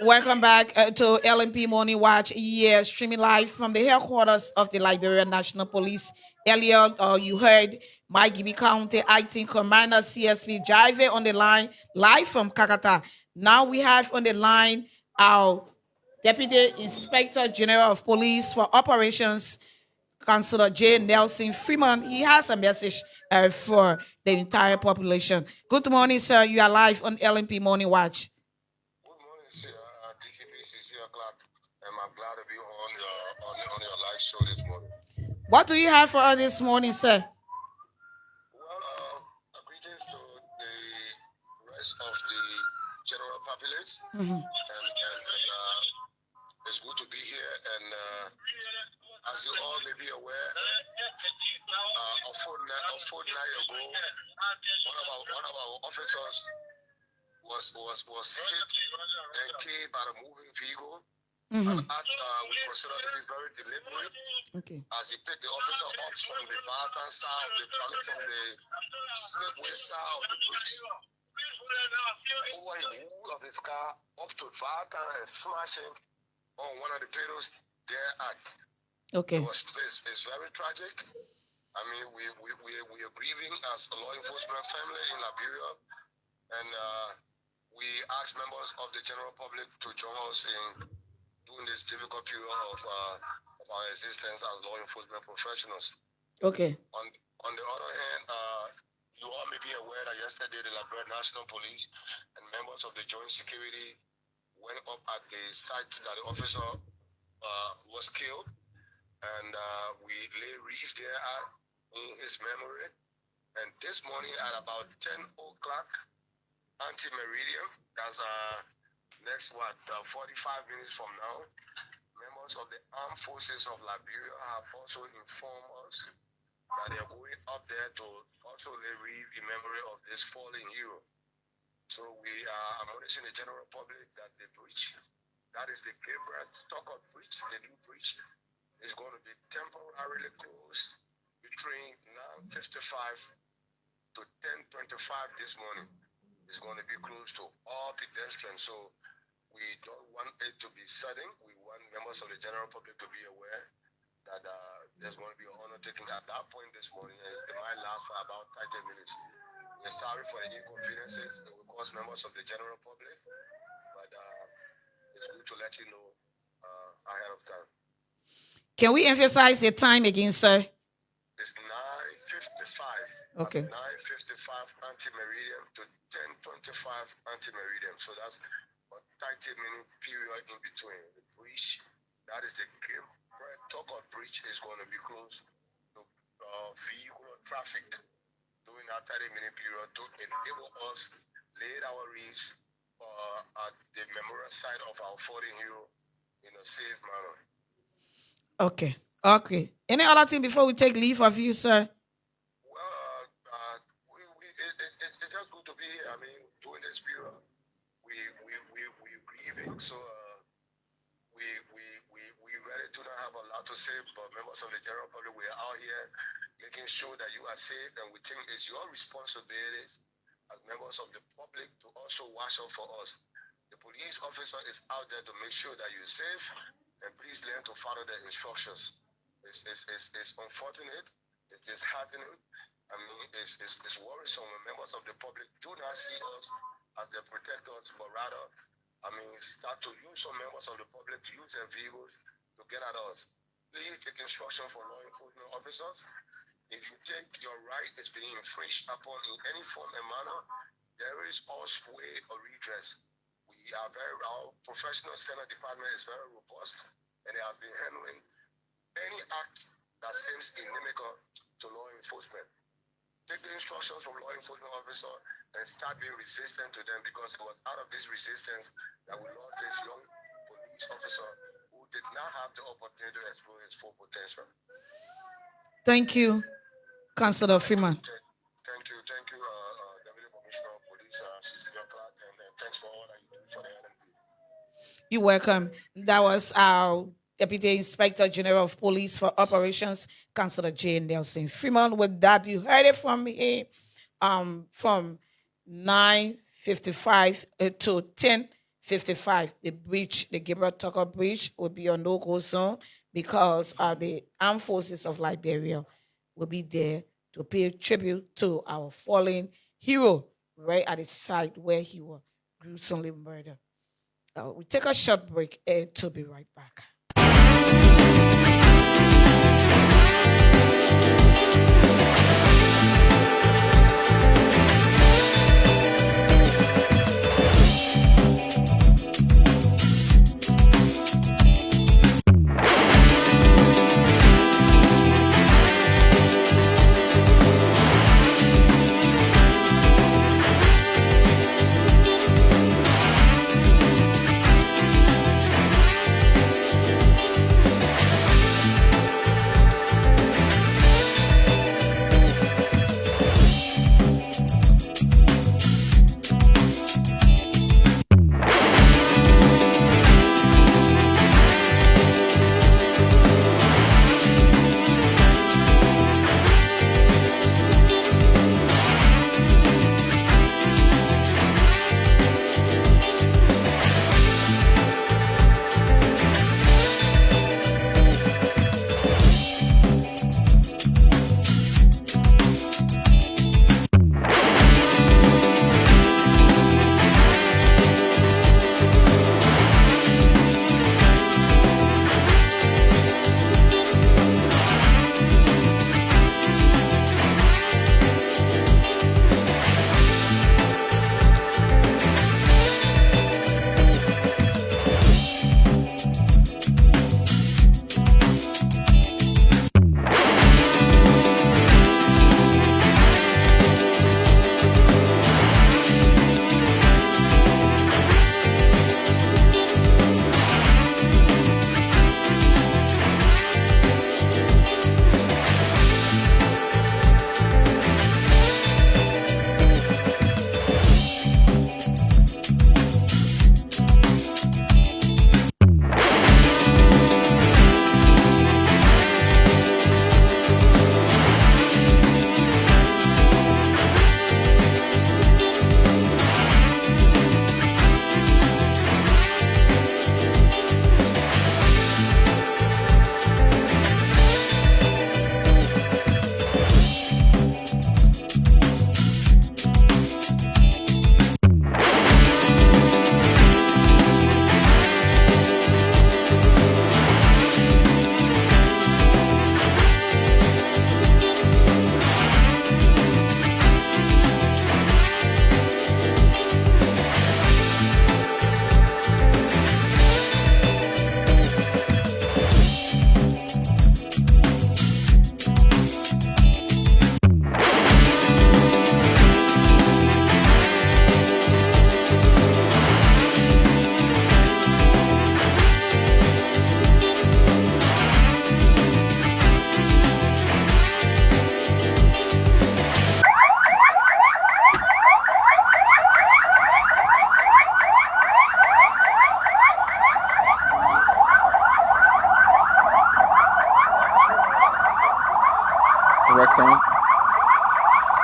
Welcome back to LMP Morning Watch. Yes, streaming live from the headquarters of the Liberian National Police. Earlier, you heard my Gibby County Acting Commander CSP Jive on the line, live from Kakata. Now we have on the line our Deputy Inspector General of Police for Operations, Councillor J. Nelson Freeman. He has a message for the entire population. Good morning, sir. You are live on LMP Morning Watch. Good morning, DCP CC Clark. I'm glad to be on your live show this morning. What do you have for us this morning, sir? Well, greetings to the rest of the village, it's good to be here. And as you all may be aware, a fortnight ago, one of our officers was hit and killed by a moving vehicle. An act we consider to be very deliberate, as he picked the officer up from the Valentine side from the slipway side of the bridge over the wheel of his car up to Valentine and smashing on one of the pedals there at. It's very tragic. I mean, we are grieving as a law enforcement family in Liberia, and we ask members of the general public to join us in during this difficult period of our existence as law enforcement professionals. On the other hand, you all may be aware that yesterday the Liberia National Police and members of the Joint Security went up at the site that the officer was killed, and we lay wreaths there in his memory. And this morning at about 10 o'clock, anti-meridian, that's next 45 minutes from now, members of the armed forces of Liberia have also informed us that they are going up there to also lay wreath in memory of this fallen hero. So we are admonishing the general public that the bridge, that is the Gabriel Tucker Bridge, the new bridge, is going to be temporarily closed between 9:55 to 10:25 this morning. It's going to be closed to all pedestrians. So we don't want it to be sudden. We want members of the general public to be aware that there's going to be an undertaking at that point this morning. It might last for about 30 minutes. We're sorry for the inconveniences it will cause members of the general public, but it's good to let you know ahead of time. Can we emphasize the time again, sir? It's 9:55. Okay. 9:55 anti-meridian to 10:25 anti-meridian. So that's a 30-minute period in between. The bridge, that is the Tucker Bridge, is going to be closed to vehicular traffic during that 30-minute period to enable us lay our wreaths at the memorial site of our fallen hero in a safe manner. Okay. Any other thing before we take leave of you, sir? Well, it's just good to be here. I mean, during this period, we're grieving, so we really do not have a lot to say, but members of the general public, we are out here making sure that you are safe, and we think it's your responsibility as members of the public to also watch out for us. The police officer is out there to make sure that you're safe, and please learn to follow the instructions. It's unfortunate. It is happening. I mean, it's worrisome when members of the public do not see us as their protectors, but rather, I mean, start to use some members of the public to use their vehicles to get at us. Please take instruction from law enforcement officers. If you think your right is being infringed upon in any form and manner, there is also way of redress. Our professional standard department is very robust, and they have been handling any act that seems inimical to law enforcement. Take the instructions from law enforcement officer and start being resistant to them, because it was out of this resistance that we lost this young police officer who did not have the opportunity to explore his full potential. Thank you, Councillor Freeman. Thank you, Deputy Commissioner of Police, Cecilia Clark, and thanks for all that you do for the NMP. You're welcome. That was our Deputy Inspector General of Police for Operations, Councillor J. Nelson Freeman. With that, you heard it from me from 9:55 to 10:55. The bridge, the Gabriel Tucker Bridge, will be a no-go zone because the armed forces of Liberia will be there to pay tribute to our fallen hero right at the site where he was gruesomely murdered. We'll take a short break and to be right back.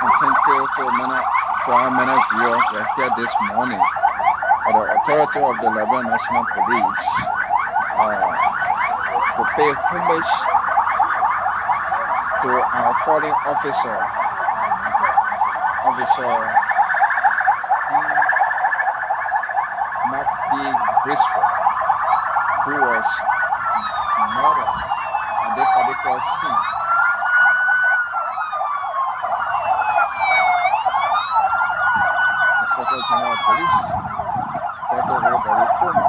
And thank you to our many viewers who are here this morning. For the authority of the Liberian National Police to pay homage to our fallen officer, Mark D. Briscoe, who was murdered at that particular scene. Inspector General of Police, Dr. Robert Como,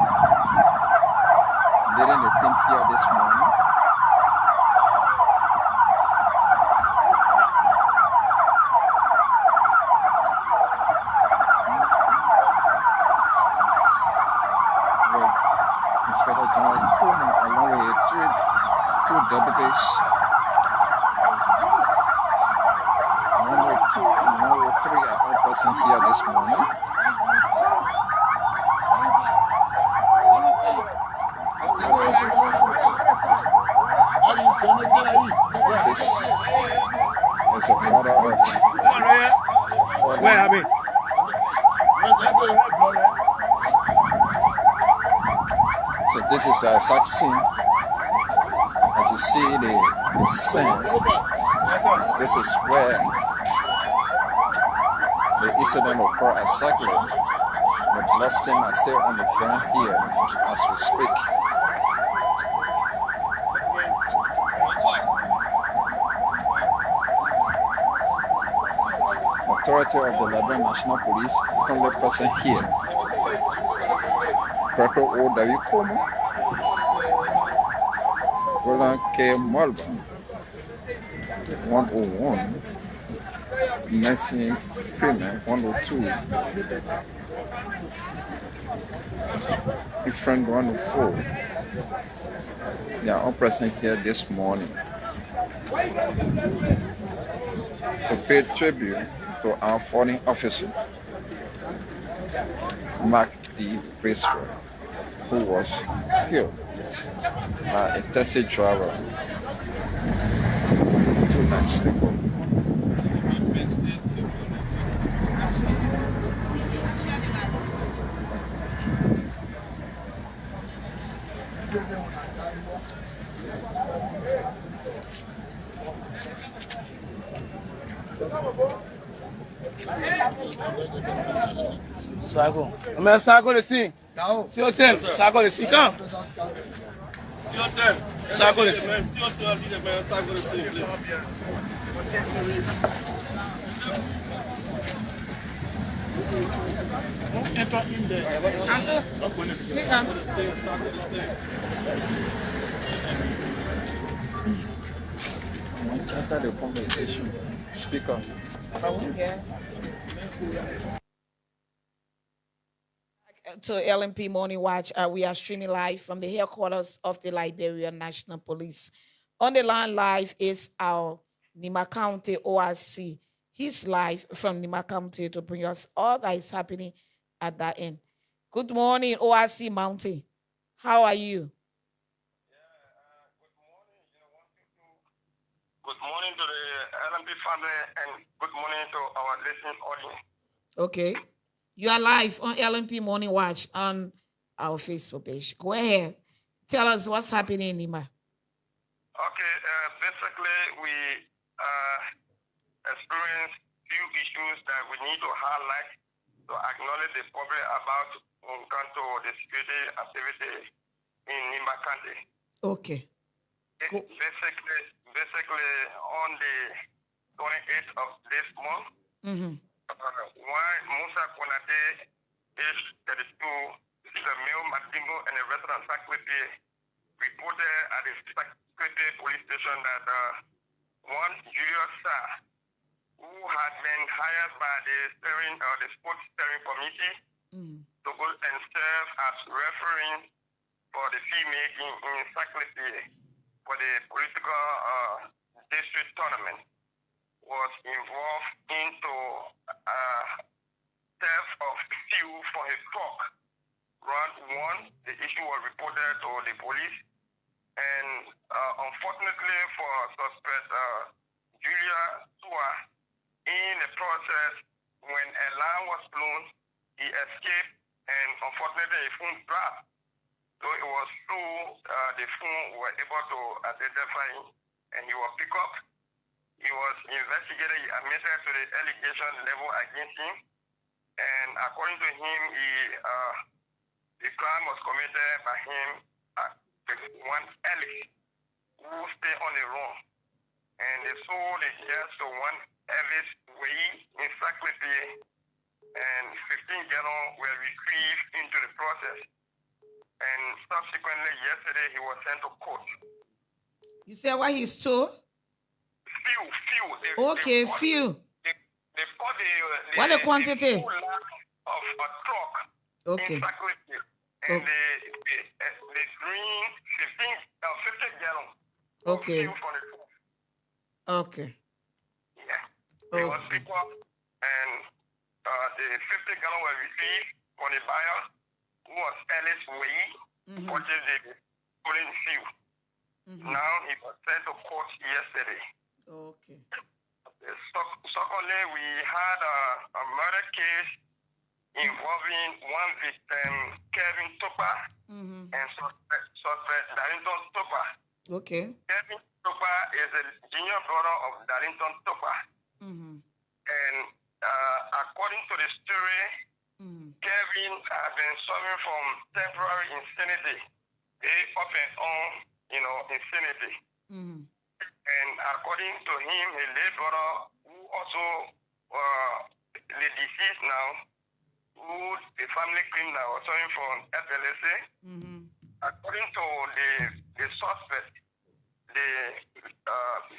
leading the team here this morning. Inspector General Como, along with two deputies, 102 and 103 are all present here this morning. This is a photo of Where have we? So this is a such scene. As you see the scene, this is where the incident occurred exactly. The bloodstains are still on the ground here as we speak. Authority of the Liberian National Police, only person here. Dr. O.W. Como, Roland K. Malva, 101, Nancy Freeman, 102, Friend 104. They are all present here this morning to pay tribute to our fallen officer, Mark D. Briscoe, who was killed by a taxi driver 2 nights ago. Sago. I'm Sago the scene. C'est your turn. Sago the scene. Come. Your turn. Sago the scene. Enter in there. Answer. After the conversation, speaker. To LMP Morning Watch, we are streaming live from the headquarters of the Liberian National Police. On the line live is our Nima County ORC. He's live from Nima County to bring us all that is happening at that end. Good morning, ORC Mountain. How are you? Good morning to the LMP family and good morning to our listening audience. Okay. You are live on LMP Morning Watch on our Facebook page. Go ahead. Tell us what's happening in Nima. Okay, basically we experience few issues that we need to highlight to acknowledge the public about when it comes to the security activity in Nima County. Okay. Cool. Basically on the 28th of this month, one Musa Konate, age 32, is a male Matimo and a resident Sakwepe, reported at the Sakwepe police station that one Julius Sa, who had been hired by the sports steering committee to go and serve as referee for the female in Sakwepe for the political district tournament, was involved into theft of fuel for his truck. Round one, the issue was reported to the police, and unfortunately for suspect Julia Sua, in a process, when a alarm was blown, he escaped, and unfortunately, his phone dropped. So it was through the phone we were able to identify him, and he was picked up. He was investigated, he admitted to the allegation level against him, and according to him, the crime was committed by him, one Ellis, who stayed on the run. And they sold the gas to one Ellis Way in Saclity, and 15 gallons were retrieved into the process. And subsequently, yesterday, he was sent to court. You said what he stole? Few. Okay, few. They bought What the quantity? Of a truck. Okay. In Saclity. And they bring 50 gallons. Okay. Of fuel from the truck. Okay. Yeah. It was picked up, and the 50 gallons were received from the buyer, who was Ellis Way, purchased the stolen fuel. Now he was sent to court yesterday. Okay. Secondly, we had a murder case involving one victim, Kevin Topa, and suspect Darrington Topa. Okay. Kevin Topa is a junior brother of Darrington Topa. And according to the story, Kevin has been suffering from temporary insanity, off and on, insanity. And according to him, his late brother, who also the deceased now, who the family criminal was suffering from epilepsy. According to the suspect, the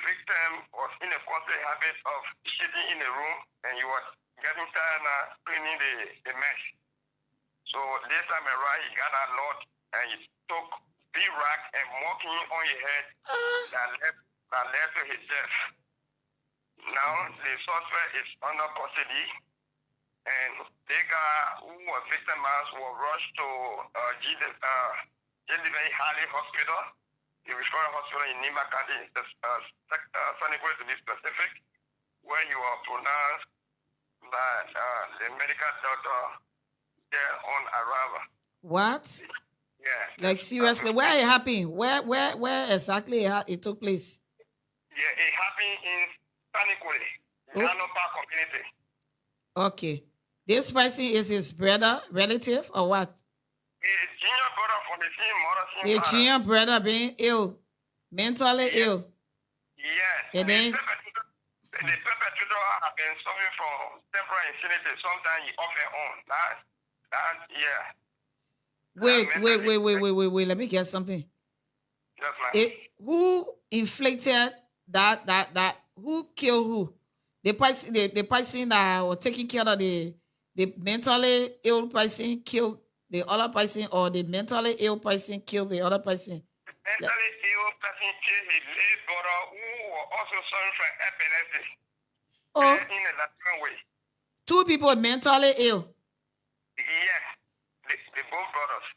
victim was in a constant habit of sitting in a room, and he was getting tired of cleaning the mess. So this time around, he got a lot, and he took big rock and mocked him on his head that led to his death. Now the suspect is under custody, and the guy who was victimized was rushed to J.D. Harley Hospital, the referral hospital in Nima County, Sanniquellie to be specific, where he was pronounced by the medical doctor there on arrival. What? Yeah. Like seriously, where it happened? Where exactly it took place? Yeah, it happened in Sanniquellie, Nanopa community. Okay. This person is his brother, relative, or what? His junior brother from the same mother, same His father. junior brother being ill, mentally ill. Yes. And then the perpetrator has been suffering from temporary insanity. Sometimes he off and on. Wait. Let me get something. Yes, ma'am. Who inflicted that? Who killed who? The person that was taking care of the mentally ill person killed the other person, or the mentally ill person killed the other person? Mentally ill person killed his late brother, who was also suffering from epilepsy. Oh. In a Latin way. Two people mentally ill. Yes, the both brothers.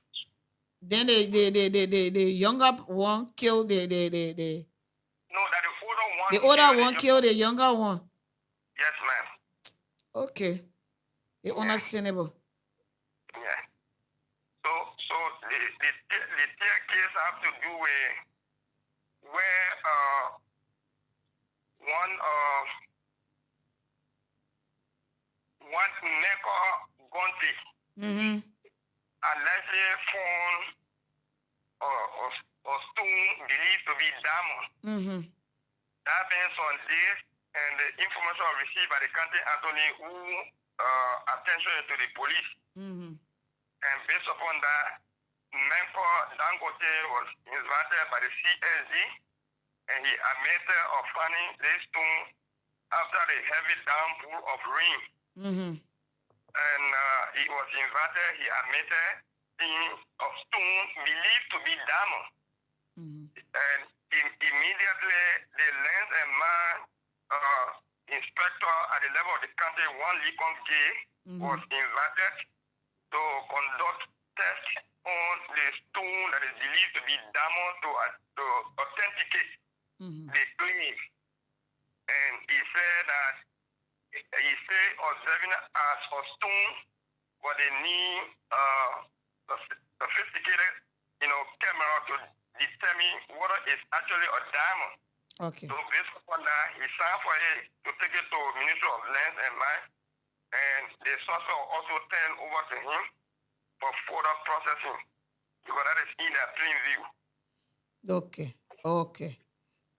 Then the younger one killed the No, that the older one. The older one killed the younger one. Yes, ma'am. Okay. It's understandable. Yeah. So the third case have to do with where one Neko Gonti allegedly found or stone believed to be diamond. That based on this and the information received by the county attorney, who attention to the police. And based upon that, Menko Dangote was invited by the CSD, and he admitted of finding this stone after the heavy downpour of rain. And he was invited, he admitted of stone believed to be diamond. And immediately the land and mine inspector at the level of the county, one Lincoln Gay, was invited to conduct tests on the stone that is believed to be diamond to authenticate the claim. And he said that he say observing as a stone, but they need sophisticated, camera to determine whether it's actually a diamond. Okay. So based upon that, he signed for it to take it to Ministry of Lands and Mines, and the source will also turn over to him for further processing, because that is in their plain view. Okay. Okay.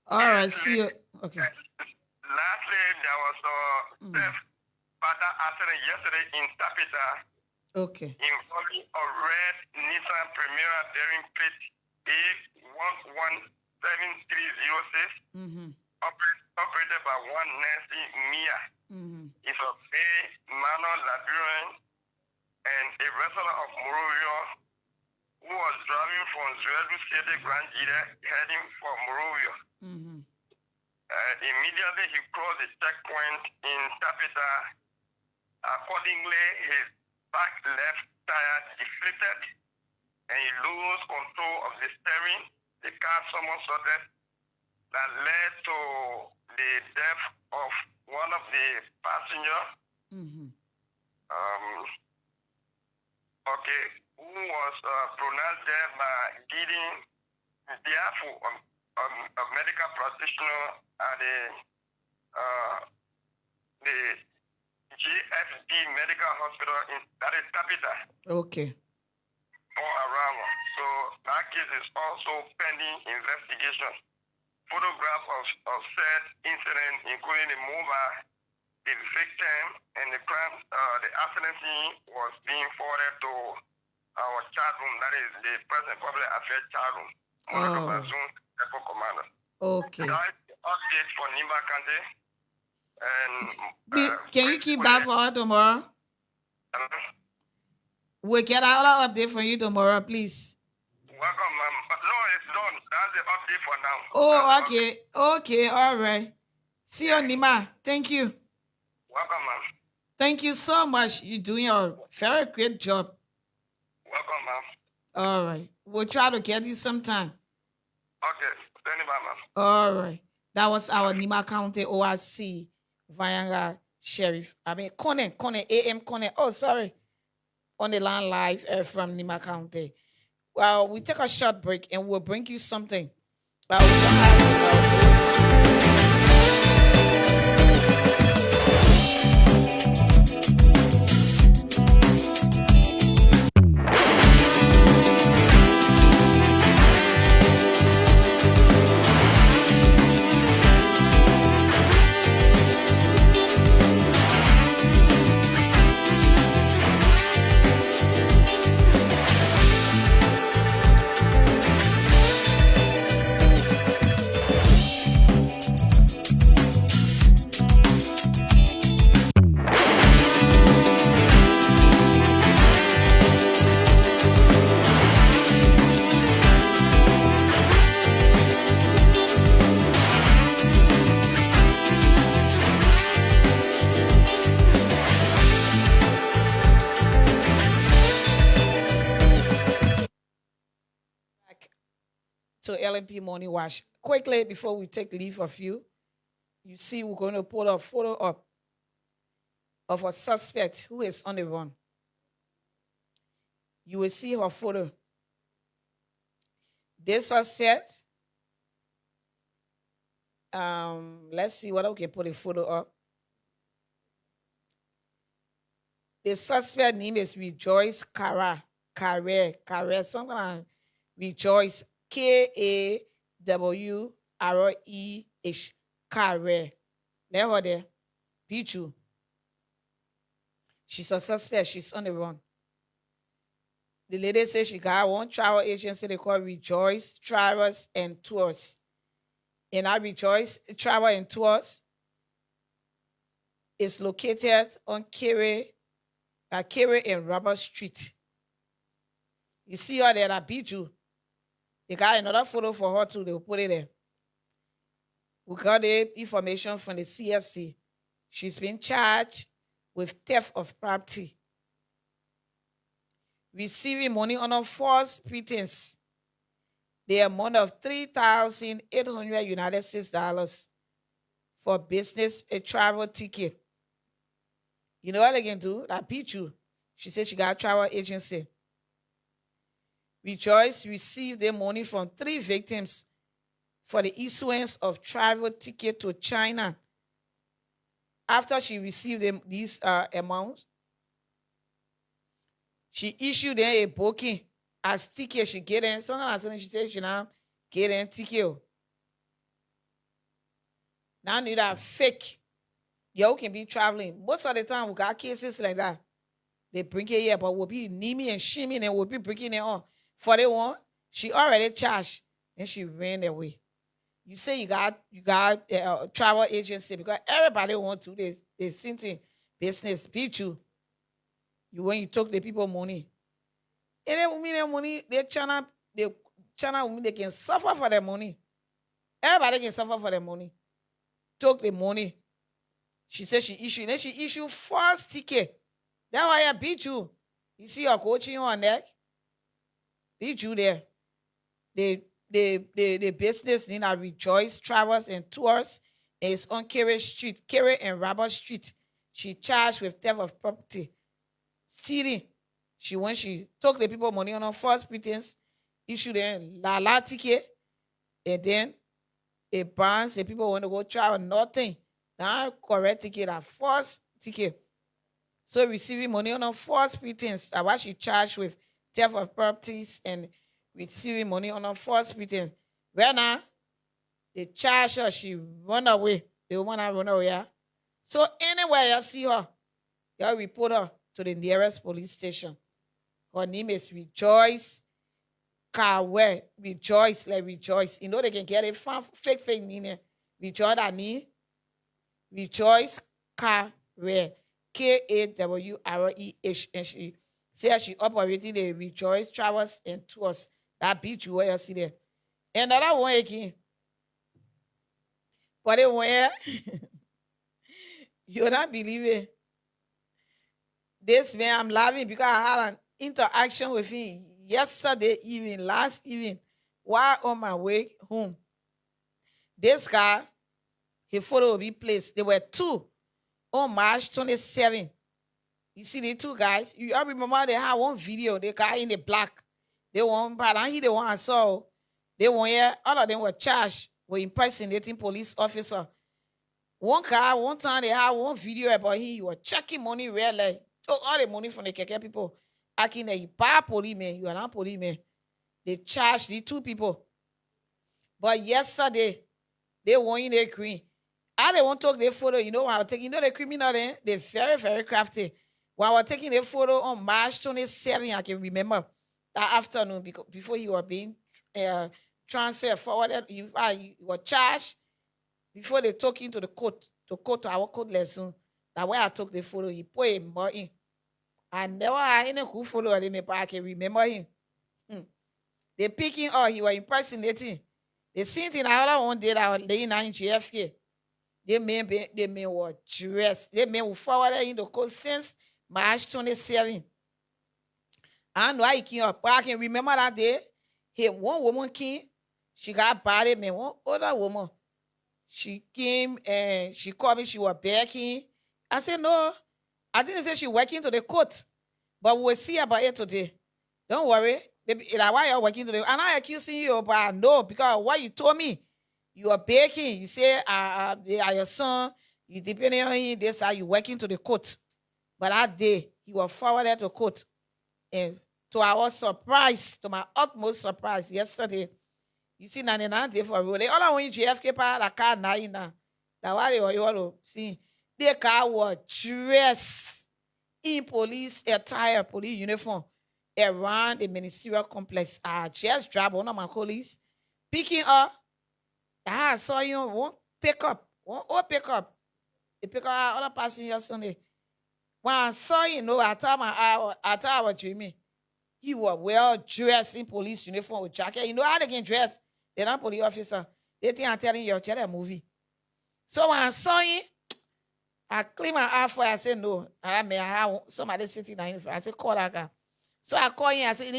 All right. See you. Okay. Lastly, there was a theft-fatal accident yesterday in Tapita Okay. involving a red Nissan Primera bearing plate A117306, operated by one Nancy Mia. It's a Bay Manor Liberian and a resident of Morovia who was driving from Zuedu City, Grand Ida, heading for Morovia. Immediately he crossed the checkpoint in Tapita. Accordingly, his back left tire deflated and he lost control of the steering. The car somersaulted that led to the death of one of the passengers. Who was pronounced dead by Gideon Diafu, a medical practitioner at the GFD Medical Hospital in Tapita. Okay. All around. So that case is also pending investigation. Photographs of said incident, including the mobile, the victim, and the crime, the accident scene was being forwarded to our chat room. That is the present public affairs chat room. Airport Commander. Okay. That is the update for Nimba County. And can you keep that for tomorrow? We'll get another update for you tomorrow, please. Welcome, ma'am. No, it's done. That's the update for now. Oh, okay. Okay, all right. See you, Nima. Thank you. Welcome, ma'am. Thank you so much. You're doing a very great job. Welcome, ma'am. All right. We'll try to get you sometime. Okay. Send it back, ma'am. All right. That was our Nima County ORC Vayanga Sheriff. Kone, AM Kone. Oh, sorry. On the line live from Nima County. Well, we take a short break and we'll bring you something. To LMP Morning Wash. Quickly, before we take leave of you, you see we're going to put a photo up of a suspect who is on the run. You will see her photo. This suspect, let's see what I can put a photo up. The suspect name is Rejoice Carrere, something like Rejoice, Kawreh, Carrere. Let her there. Pichu. She's a suspect. She's on the run. The lady says she got one travel agency they call Rejoice Travels and Tours. And I Rejoice Travel and Tours is located on Kawreh and Robert Street. You see her there at Pichu. They got another photo for her too. They will put it there. We got the information from the CSC. She's been charged with theft of property, receiving money on a false pretense. The amount of $3,800 United States for business, a travel ticket. You know what they can do? That beat you. She said she got a travel agency. Rejoice received the money from 3 victims for the issuance of travel ticket to China. After she received these amounts, she issued them a booking as ticket. She get in. Sometimes she said she now get in ticket. Now need a fake. You can be traveling. Most of the time we got cases like that. They bring it here, but will be Nimi and Shimi and will be bringing it on. For the one, she already charged and she ran away. You say you got a travel agency because everybody want to do this. They same business beat you. You when you took the people money. And then women their money, they China women they can suffer for their money. Everybody can suffer for their money. Took the money. She said she issued. Then she issued false ticket. That's why I beat you. You see your coaching on neck? Beat you there. The business in a Rejoice Travels and Tours is on Kerry Street, Kerry and Robert Street. She charged with theft of property. Stealing. When she took the people money on a false pretense, issued a la ticket, and then a bonds, the people want to go travel, nothing. Now correct ticket, a false ticket. So receiving money on a false pretense, that's why she charged with theft of properties and receiving money on a false pretense. Right now, they charge her, she run away. The woman run away. Yeah? So anywhere you see her, you report her to the nearest police station. Her name is Rejoice Carwell. Rejoice, like Rejoice. You know they can get a fake name. Rejoice that name. Rejoice Carwell. Kawreh. And she said she operating the Rejoice Travels and Tours. That beach you where you see there. Another one again. But it where you not believe it. This man I'm laughing because I had an interaction with him yesterday evening, last evening, while on my way home. This guy, his photo will be placed. There were 2 on March 27. You see the 2 guys? You all remember they had one video, the guy in the black. They won, but I hear the one I saw. They won here, all of them were charged with impersonating police officer. One car, one time they had one video about him. He was checking money really. Took all the money from the keke people. Acting that you buy policeman, you are not policeman. They charged the 2 people. But yesterday, they won in the green. I they want to take their photo. You know what I was taking? You know the criminal then? They're very, very crafty. When I was taking their photo on March 27, I can remember that afternoon before he was being transferred forwarded. You were charged before they took him to the court, to our court lesson. That way I took the photo. He put him more in. I never had any who follow him, but I can remember him. They picking up, he was impersonating. They seen in another one day that was laying in JFK. They men were dressed. They men were forwarded in the court since March 27. I know I came up, but I can remember that day. One woman came, she got body, man. One other woman, she came and she called me, she was begging. I said, no, I didn't say she working to the court, but we'll see about it today. Don't worry, baby. Why you're working today? I'm not accusing you, but I know because what you told me, you are baking. You say, they are your son. You depending on him. This how you working to the court. But that day, he was forwarded to court. And to our surprise, to my utmost surprise, yesterday, you see, 99 days for real. All I want JFK part, the car 9 now. That's why they were you all see. The car was dressed in police attire, police uniform around the ministerial complex. I just dropped one of my colleagues picking up. I saw you one pickup. The pickup other passenger Sunday. When I saw you, I thought I was dreaming. He was well dressed in police uniform with jacket. You know how they can dress? They're not police officer. They think I'm telling you, a movie. So when I saw him, I clean my eye for. I said no. I have somebody sitting there. I said call that guy. So I call him. I said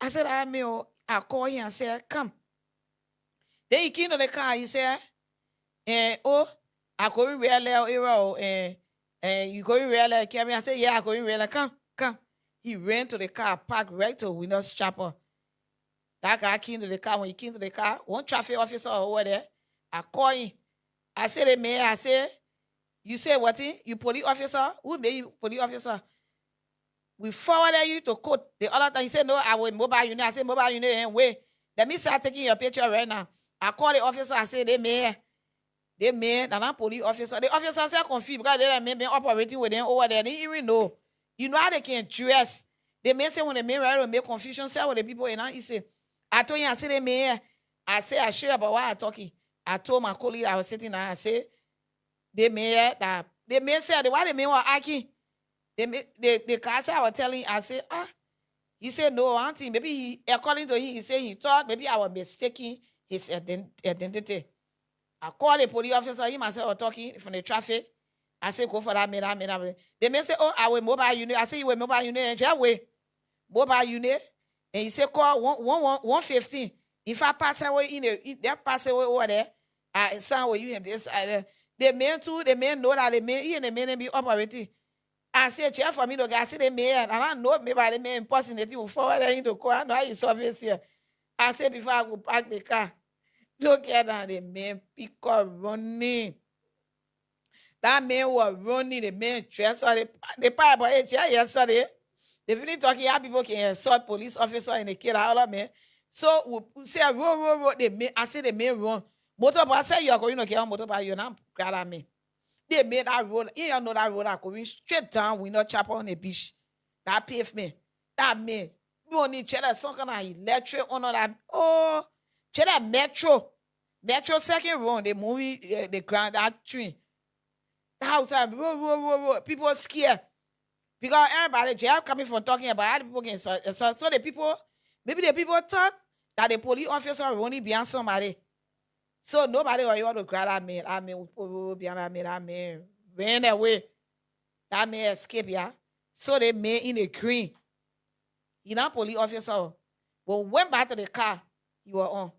I said I call him. I said come. Then he came to the car. He said, I couldn't really And you going real Kevin? I said, yeah, I'm going real. Come. He ran to the car, parked right to Winners Chapel. That guy came to the car. When he came to the car, one traffic officer over there, I call him. I said, the mayor, I said, you say what? You police officer? Who made you police officer? We forwarded you to court. The other time he said, no, I will mobile unit. I said, mobile unit and wait. Let me start taking your picture right now. I call the officer. I say, they mayor, the police officer. The officer said confused because they have been operating with them over there. They didn't even know. You know how they can dress. They may say when the mayor will make confusion, say with the people and he say, I told you, I said, the mayor. I say, I share about what I'm talking. I told my colleague I was sitting there, I say, the mayor said, why the mayor was acting? The car said I was telling, I said, he said, no, auntie, maybe he, according to him, he said he thought maybe I was mistaking his identity. I called the police officer, him and said, oh, talking from the traffic. I said, go for that, man. They may say, oh, I will mobile unit. I said, you will mobile unit, and just wait. Mobile unit. And he said, call 115. If I pass away they pass away over there, I sound with you in this. The men too, the men know that the men be operating. I said, chair for me, look, I see the man, and I know me by the man impersonating will forward into court. I know how you service here. I said, before I go park the car, look at that, the man pick up running. That man was running, the man dressed on the pipe of yesterday. They finish talking, how people can assault police officer in the kid, all of me. So we say, roll, the man, I say the man run. Motorbike, I say you are going to get on motorbike, you're not glad at me. They made that road. You know that road are going straight down. We not chop on the beach. That pavement. That man. We only check some kind of electric on that. Oh, check that metro. Metro second road. The movie, the ground, that train. The house, roll. People are scared. Because everybody, they are coming from talking about how the people can so the people, maybe the people thought that the police officer will only be on somebody. So nobody will want to grab that man. That man ran away. That man escaped, yeah. So they made in a green. He not police officer. But went back to the car he was on.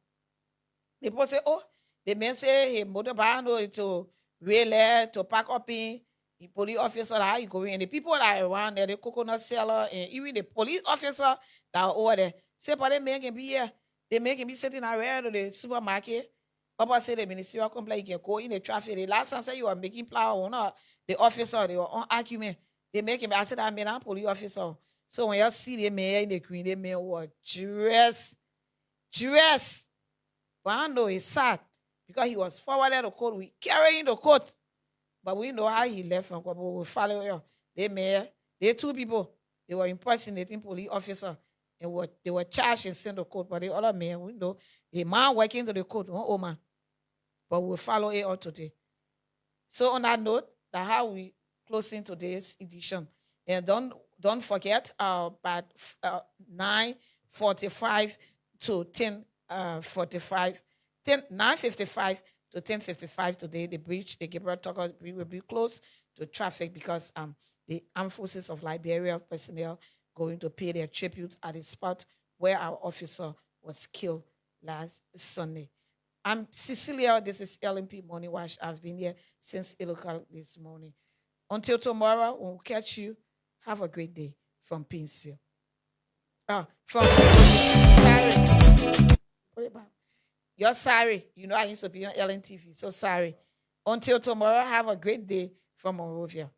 The people say, oh, the man say he motorbike to relay to pack up in. The police officer how you going. And the people that are around there, the coconut seller, and even the police officer that are over there, say, but the man can be here. The man can be sitting around the supermarket. Papa said the ministerial complaint, you can go in the traffic. The last time say you are making plow or not, the officer, they were on argument. They make him, I said, I'm a police officer. So when you see the man in the green, the man was dress. But I know it's sad because he was forwarded the court. We carrying the court. But we know how he left from court. But we follow him. The mayor, they two people, they were impersonating police officer. And they were charged and sent to court. But the other man, we know, a man working to the court, oh man. But we'll follow it all today. So on that note, that's how we closing today's edition. And don't forget about 9:45 to 10:45, 9:55 to 10:55 today. The bridge, the Gabriel Tucker bridge will be closed to traffic because the armed forces of Liberia personnel going to pay their tribute at the spot where our officer was killed last Sunday. I'm Cecilia. This is LMP Morning Watch. I've been here since 8 o'clock this morning. Until tomorrow, we'll catch you. Have a great day from Pinsville. From sorry. You're sorry. You know I used to be on LNTV, so sorry. Until tomorrow, have a great day from Monrovia.